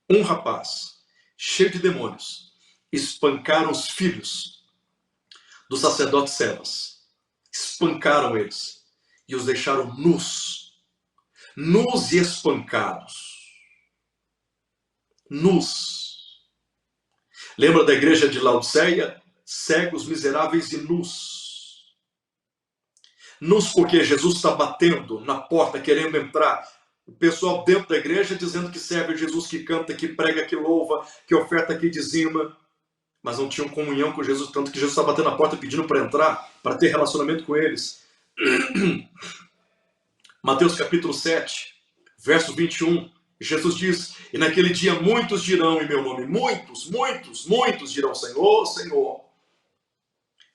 um rapaz cheio de demônios, espancaram os filhos dos sacerdotes Cefas. Espancaram eles e os deixaram nus e espancados. Nus. Lembra da igreja de Laodiceia? Cegos, miseráveis e nus. Nus porque Jesus está batendo na porta, querendo entrar. O pessoal dentro da igreja dizendo que serve a Jesus, que canta, que prega, que louva, que oferta, que dizima. Mas não tinham comunhão com Jesus, tanto que Jesus está batendo na porta pedindo para entrar, para ter relacionamento com eles. Mateus capítulo 7, verso 21, Jesus diz: e naquele dia muitos dirão em meu nome, muitos dirão: Senhor, Senhor.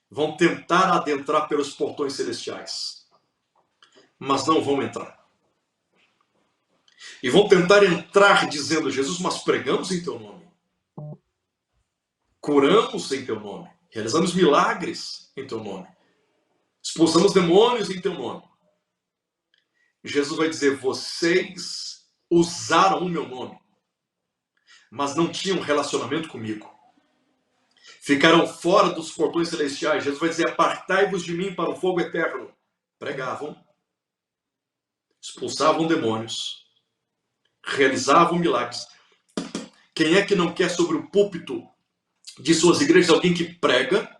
Vão tentar adentrar pelos portões celestiais, mas não vão entrar. E vão tentar entrar dizendo: Jesus, mas pregamos em teu nome, curamos em teu nome, realizamos milagres em teu nome, expulsamos demônios em teu nome. Jesus vai dizer: vocês usaram o meu nome, mas não tinham relacionamento comigo. Ficaram fora dos portões celestiais. Jesus vai dizer: apartai-vos de mim para o fogo eterno. Pregavam, expulsavam demônios, realizavam milagres. Quem é que não quer sobre o púlpito de suas igrejas alguém que prega,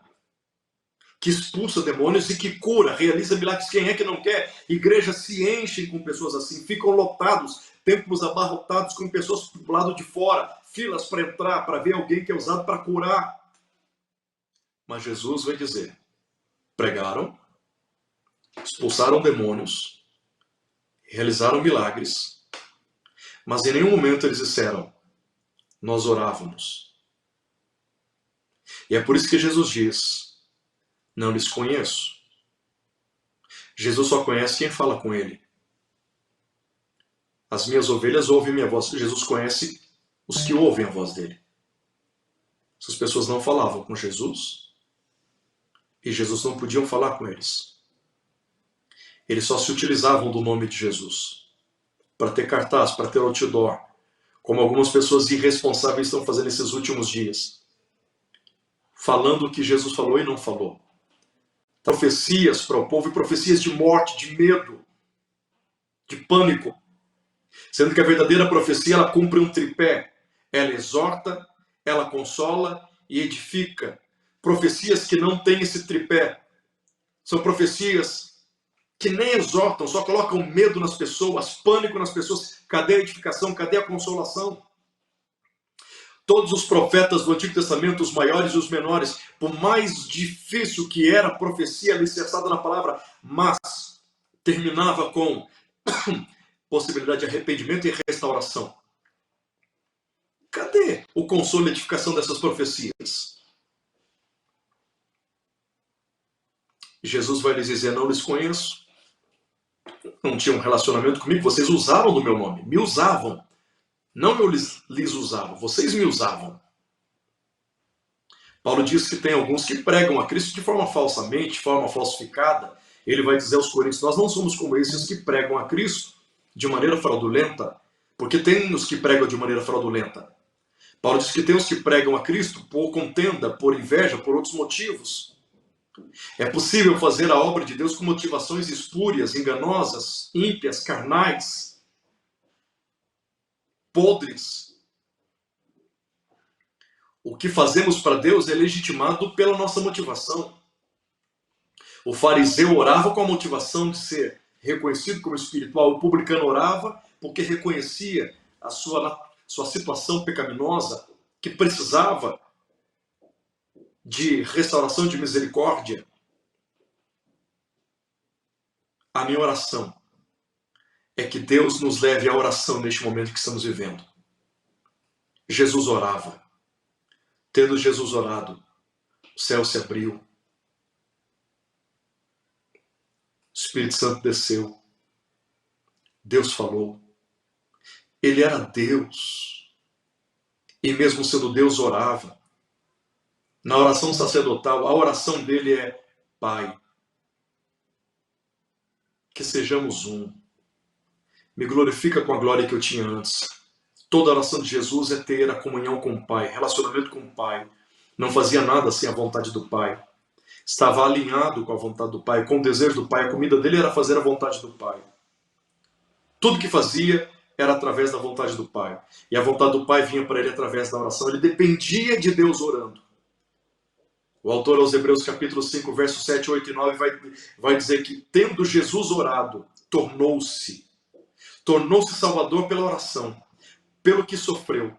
que expulsa demônios e que cura, realiza milagres? Quem é que não quer? Igrejas se enchem com pessoas assim, ficam lotados, templos abarrotados com pessoas do lado de fora, filas para entrar, para ver alguém que é usado para curar. Mas Jesus vai dizer: pregaram, expulsaram demônios, realizaram milagres, mas em nenhum momento eles disseram: nós orávamos. E é por isso que Jesus diz: não lhes conheço. Jesus só conhece quem fala com ele. As minhas ovelhas ouvem minha voz. Jesus conhece os que ouvem a voz dele. Essas pessoas não falavam com Jesus e Jesus não podia falar com eles. Eles só se utilizavam do nome de Jesus para ter cartaz, para ter outdoor, como algumas pessoas irresponsáveis estão fazendo nesses últimos dias, falando o que Jesus falou e não falou. Profecias para o povo, e profecias de morte, de medo, de pânico. Sendo que a verdadeira profecia, ela cumpre um tripé. Ela exorta, ela consola e edifica. Profecias que não têm esse tripé são profecias que nem exortam, só colocam medo nas pessoas, pânico nas pessoas. Cadê a edificação? Cadê a consolação? Todos os profetas do Antigo Testamento, os maiores e os menores, por mais difícil que era a profecia alicerçada na palavra, mas terminava com possibilidade de arrependimento e restauração. Cadê o consolo e a edificação dessas profecias? Jesus vai lhes dizer: não lhes conheço, não tinham um relacionamento comigo, vocês usavam do meu nome, me usavam. Não eu lhes usava, vocês me usavam. Paulo diz que tem alguns que pregam a Cristo de forma falsamente, de forma falsificada. Ele vai dizer aos Coríntios: nós não somos como esses que pregam a Cristo de maneira fraudulenta, porque tem os que pregam de maneira fraudulenta. Paulo diz que tem os que pregam a Cristo por contenda, por inveja, por outros motivos. É possível fazer a obra de Deus com motivações espúrias, enganosas, ímpias, carnais, podres. O que fazemos para Deus é legitimado pela nossa motivação. O fariseu orava com a motivação de ser reconhecido como espiritual. O publicano orava porque reconhecia a sua situação pecaminosa, que precisava de restauração, de misericórdia. A minha oração é que Deus nos leve à oração neste momento que estamos vivendo. Jesus orava. Tendo Jesus orado, o céu se abriu. O Espírito Santo desceu. Deus falou. Ele era Deus. E mesmo sendo Deus, orava. Na oração sacerdotal, a oração dele é: Pai, que sejamos um. Me glorifica com a glória que eu tinha antes. Toda a oração de Jesus é ter a comunhão com o Pai, relacionamento com o Pai. Não fazia nada sem a vontade do Pai. Estava alinhado com a vontade do Pai, com o desejo do Pai. A comida dele era fazer a vontade do Pai. Tudo que fazia era através da vontade do Pai. E a vontade do Pai vinha para ele através da oração. Ele dependia de Deus orando. O autor aos Hebreus capítulo 5, versos 7, 8 e 9 vai dizer que, tendo Jesus orado, tornou-se salvador pela oração, pelo que sofreu.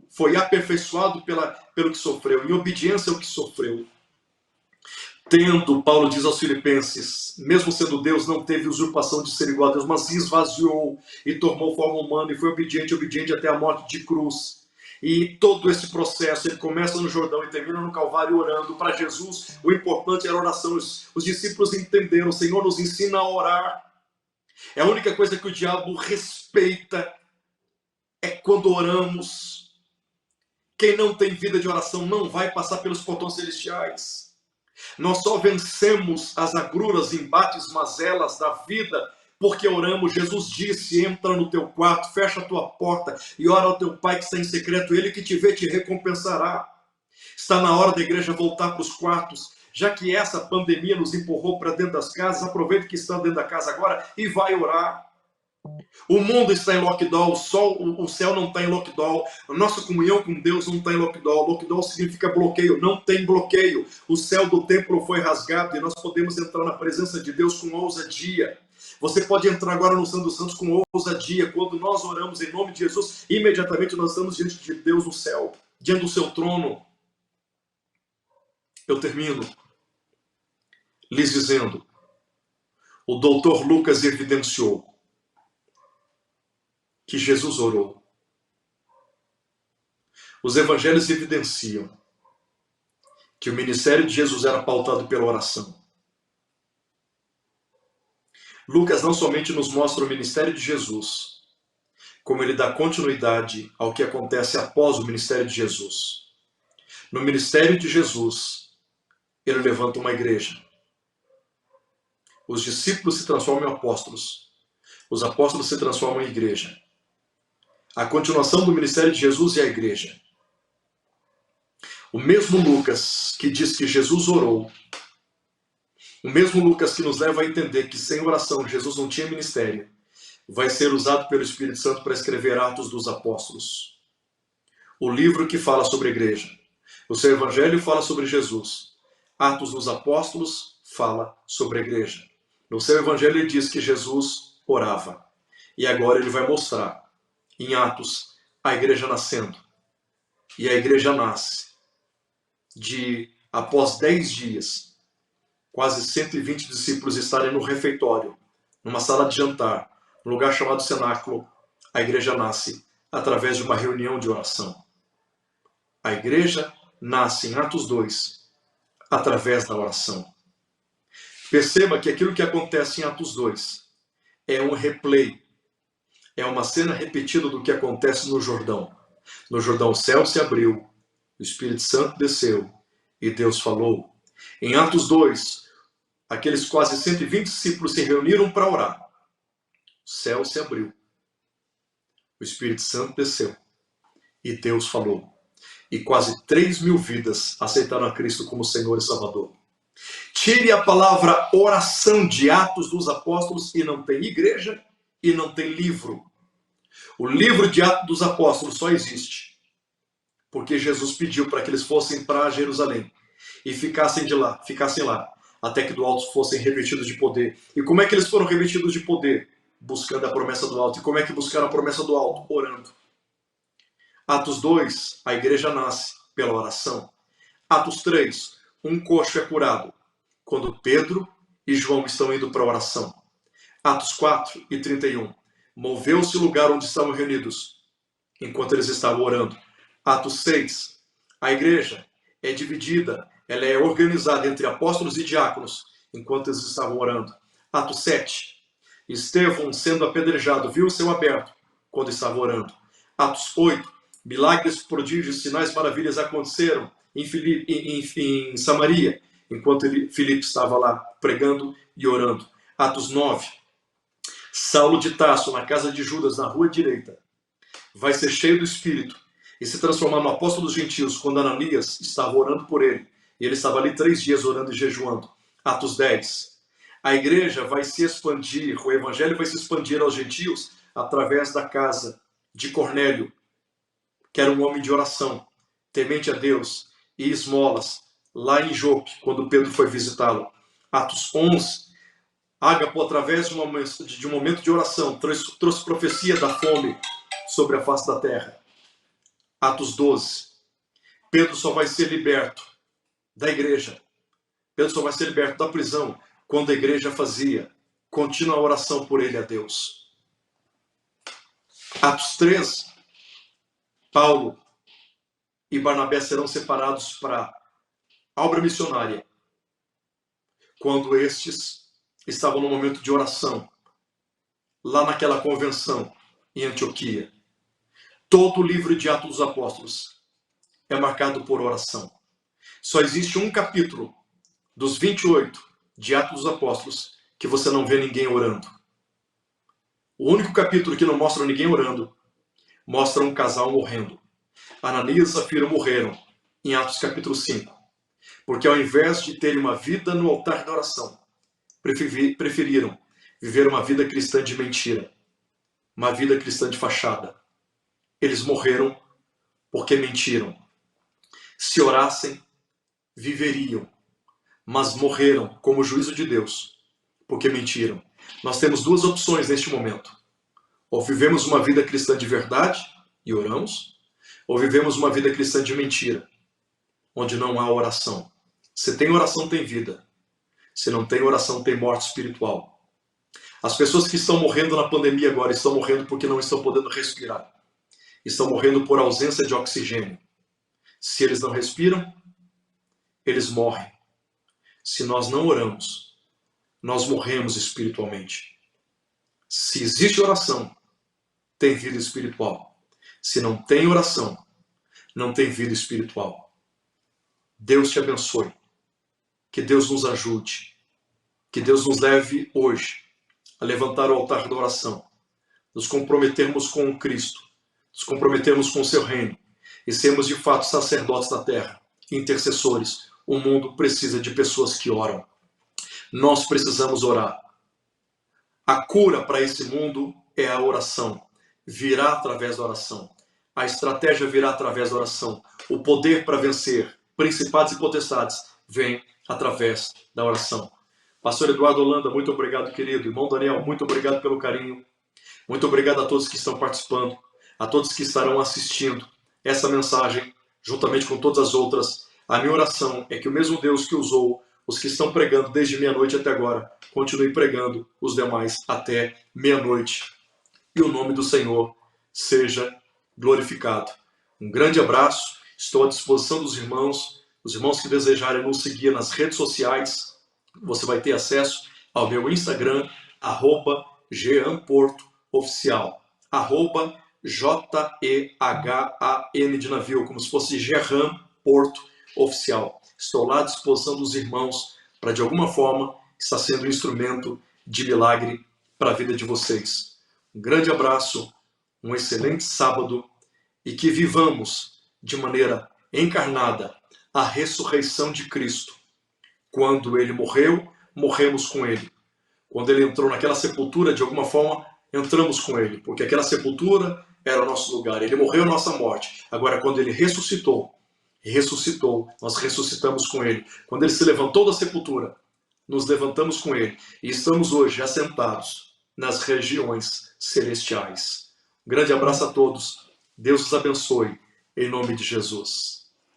Foi aperfeiçoado pelo que sofreu, em obediência ao que sofreu. Tendo, Paulo diz aos Filipenses, mesmo sendo Deus, não teve usurpação de ser igual a Deus, mas se esvaziou e tomou forma humana e foi obediente até a morte de cruz. E todo esse processo, ele começa no Jordão e termina no Calvário orando. Para Jesus, o importante era a oração. Os discípulos entenderam: o Senhor nos ensina a orar. É a única coisa que o diabo respeita é quando oramos. Quem não tem vida de oração não vai passar pelos portões celestiais. Nós só vencemos as agruras, embates, mazelas da vida porque oramos. Jesus disse: entra no teu quarto, fecha a tua porta e ora ao teu Pai que está em secreto. Ele que te vê te recompensará. Está na hora da igreja voltar para os quartos. Já que essa pandemia nos empurrou para dentro das casas, aproveite que está dentro da casa agora e vai orar. O mundo está em lockdown, o céu não está em lockdown, a nossa comunhão com Deus não está em lockdown. Lockdown significa bloqueio, não tem bloqueio. O céu do templo foi rasgado e nós podemos entrar na presença de Deus com ousadia. Você pode entrar agora no Santo dos Santos com ousadia. Quando nós oramos em nome de Jesus, imediatamente nós estamos diante de Deus no céu, diante do seu trono. Eu termino lhes dizendo: o doutor Lucas evidenciou que Jesus orou. Os evangelhos evidenciam que o ministério de Jesus era pautado pela oração. Lucas não somente nos mostra o ministério de Jesus, como ele dá continuidade ao que acontece após o ministério de Jesus. No ministério de Jesus, ele levanta uma igreja. Os discípulos se transformam em apóstolos. Os apóstolos se transformam em igreja. A continuação do ministério de Jesus é a igreja. O mesmo Lucas que diz que Jesus orou, o mesmo Lucas que nos leva a entender que sem oração Jesus não tinha ministério, vai ser usado pelo Espírito Santo para escrever Atos dos Apóstolos. O livro que fala sobre a igreja. O seu evangelho fala sobre Jesus. Atos dos Apóstolos fala sobre a igreja. No seu evangelho ele diz que Jesus orava. E agora ele vai mostrar, em Atos, a igreja nascendo. E a igreja nasce após 10 dias, quase 120 discípulos estarem no refeitório, numa sala de jantar, num lugar chamado cenáculo. A igreja nasce através de uma reunião de oração. A igreja nasce em Atos 2, através da oração. Perceba que aquilo que acontece em Atos 2 é um replay, é uma cena repetida do que acontece no Jordão. No Jordão o céu se abriu, o Espírito Santo desceu e Deus falou. Em Atos 2, aqueles quase 120 discípulos se reuniram para orar. O céu se abriu, o Espírito Santo desceu e Deus falou. E quase 3.000 vidas aceitaram a Cristo como Senhor e Salvador. Tire a palavra oração de Atos dos Apóstolos e não tem igreja e não tem livro. O livro de Atos dos Apóstolos só existe porque Jesus pediu para que eles fossem para Jerusalém e ficassem lá, até que do alto fossem revestidos de poder. E como é que eles foram revestidos de poder? Buscando a promessa do alto. E como é que buscaram a promessa do alto? Orando. Atos 2, a igreja nasce pela oração. Atos 3, um coxo é curado quando Pedro e João estão indo para a oração. Atos 4 e 31, moveu-se o lugar onde estavam reunidos enquanto eles estavam orando. Atos 6, a igreja é dividida, ela é organizada entre apóstolos e diáconos enquanto eles estavam orando. Atos 7, Estevão, sendo apedrejado, viu o céu aberto quando estava orando. Atos 8, milagres, prodígios, sinais, maravilhas aconteceram em Samaria, enquanto Filipe estava lá pregando e orando. Atos 9, Saulo de Tarso, na casa de Judas, na rua direita, vai ser cheio do Espírito e se transformar no apóstolo dos gentios quando Ananias estava orando por ele. E ele estava ali 3 dias orando e jejuando. Atos 10, a igreja vai se expandir, o evangelho vai se expandir aos gentios através da casa de Cornélio, que era um homem de oração, temente a Deus e esmolas, lá em Jope, quando Pedro foi visitá-lo. Atos 11, Ágapo, através de um momento de oração, trouxe profecia da fome sobre a face da terra. Atos 12, Pedro só vai ser liberto da igreja. Pedro só vai ser liberto da prisão quando a igreja fazia contínua oração por ele a Deus. Atos 13, Paulo e Barnabé serão separados para a obra missionária, quando estes estavam no momento de oração, lá naquela convenção em Antioquia. Todo o livro de Atos dos Apóstolos é marcado por oração. Só existe um capítulo dos 28 de Atos dos Apóstolos que você não vê ninguém orando. O único capítulo que não mostra ninguém orando mostra um casal morrendo. Ananias e Safira morreram em Atos capítulo 5, porque ao invés de terem uma vida no altar da oração, preferiram viver uma vida cristã de mentira, uma vida cristã de fachada. Eles morreram porque mentiram. Se orassem, viveriam, mas morreram como juízo de Deus, porque mentiram. Nós temos 2 opções neste momento. Ou vivemos uma vida cristã de verdade e oramos, ou vivemos uma vida cristã de mentira, onde não há oração. Se tem oração, tem vida. Se não tem oração, tem morte espiritual. As pessoas que estão morrendo na pandemia agora estão morrendo porque não estão podendo respirar. Estão morrendo por ausência de oxigênio. Se eles não respiram, eles morrem. Se nós não oramos, nós morremos espiritualmente. Se existe oração, tem vida espiritual. Se não tem oração, não tem vida espiritual. Deus te abençoe. Que Deus nos ajude. Que Deus nos leve hoje a levantar o altar da oração. Nos comprometermos com o Cristo. Nos comprometermos com o seu reino. E sermos de fato sacerdotes da terra. Intercessores. O mundo precisa de pessoas que oram. Nós precisamos orar. A cura para esse mundo é a oração. Virá através da oração. A estratégia virá através da oração. O poder para vencer principados e potestades vem através da oração. Pastor Eduardo Holanda, muito obrigado, querido. Irmão Daniel, muito obrigado pelo carinho. Muito obrigado a todos que estão participando, a todos que estarão assistindo essa mensagem, juntamente com todas as outras. A minha oração é que o mesmo Deus que usou os que estão pregando desde meia-noite até agora, continue pregando os demais até meia-noite. E o nome do Senhor seja glorificado. Um grande abraço, estou à disposição dos irmãos, os irmãos que desejarem nos seguir nas redes sociais, você vai ter acesso ao meu Instagram, @jeanportooficial, @JEHAN de navio, como se fosse Jean Porto Oficial. Estou lá à disposição dos irmãos para, de alguma forma, estar sendo um instrumento de milagre para a vida de vocês. Um grande abraço, um excelente sábado e que vivamos de maneira encarnada a ressurreição de Cristo. Quando ele morreu, morremos com ele. Quando ele entrou naquela sepultura, de alguma forma, entramos com ele, porque aquela sepultura era o nosso lugar. Ele morreu a nossa morte. Agora, quando ele ressuscitou, nós ressuscitamos com ele. Quando ele se levantou da sepultura, nos levantamos com ele. E estamos hoje assentados nas regiões celestiais. Um grande abraço a todos. Deus os abençoe, em nome de Jesus.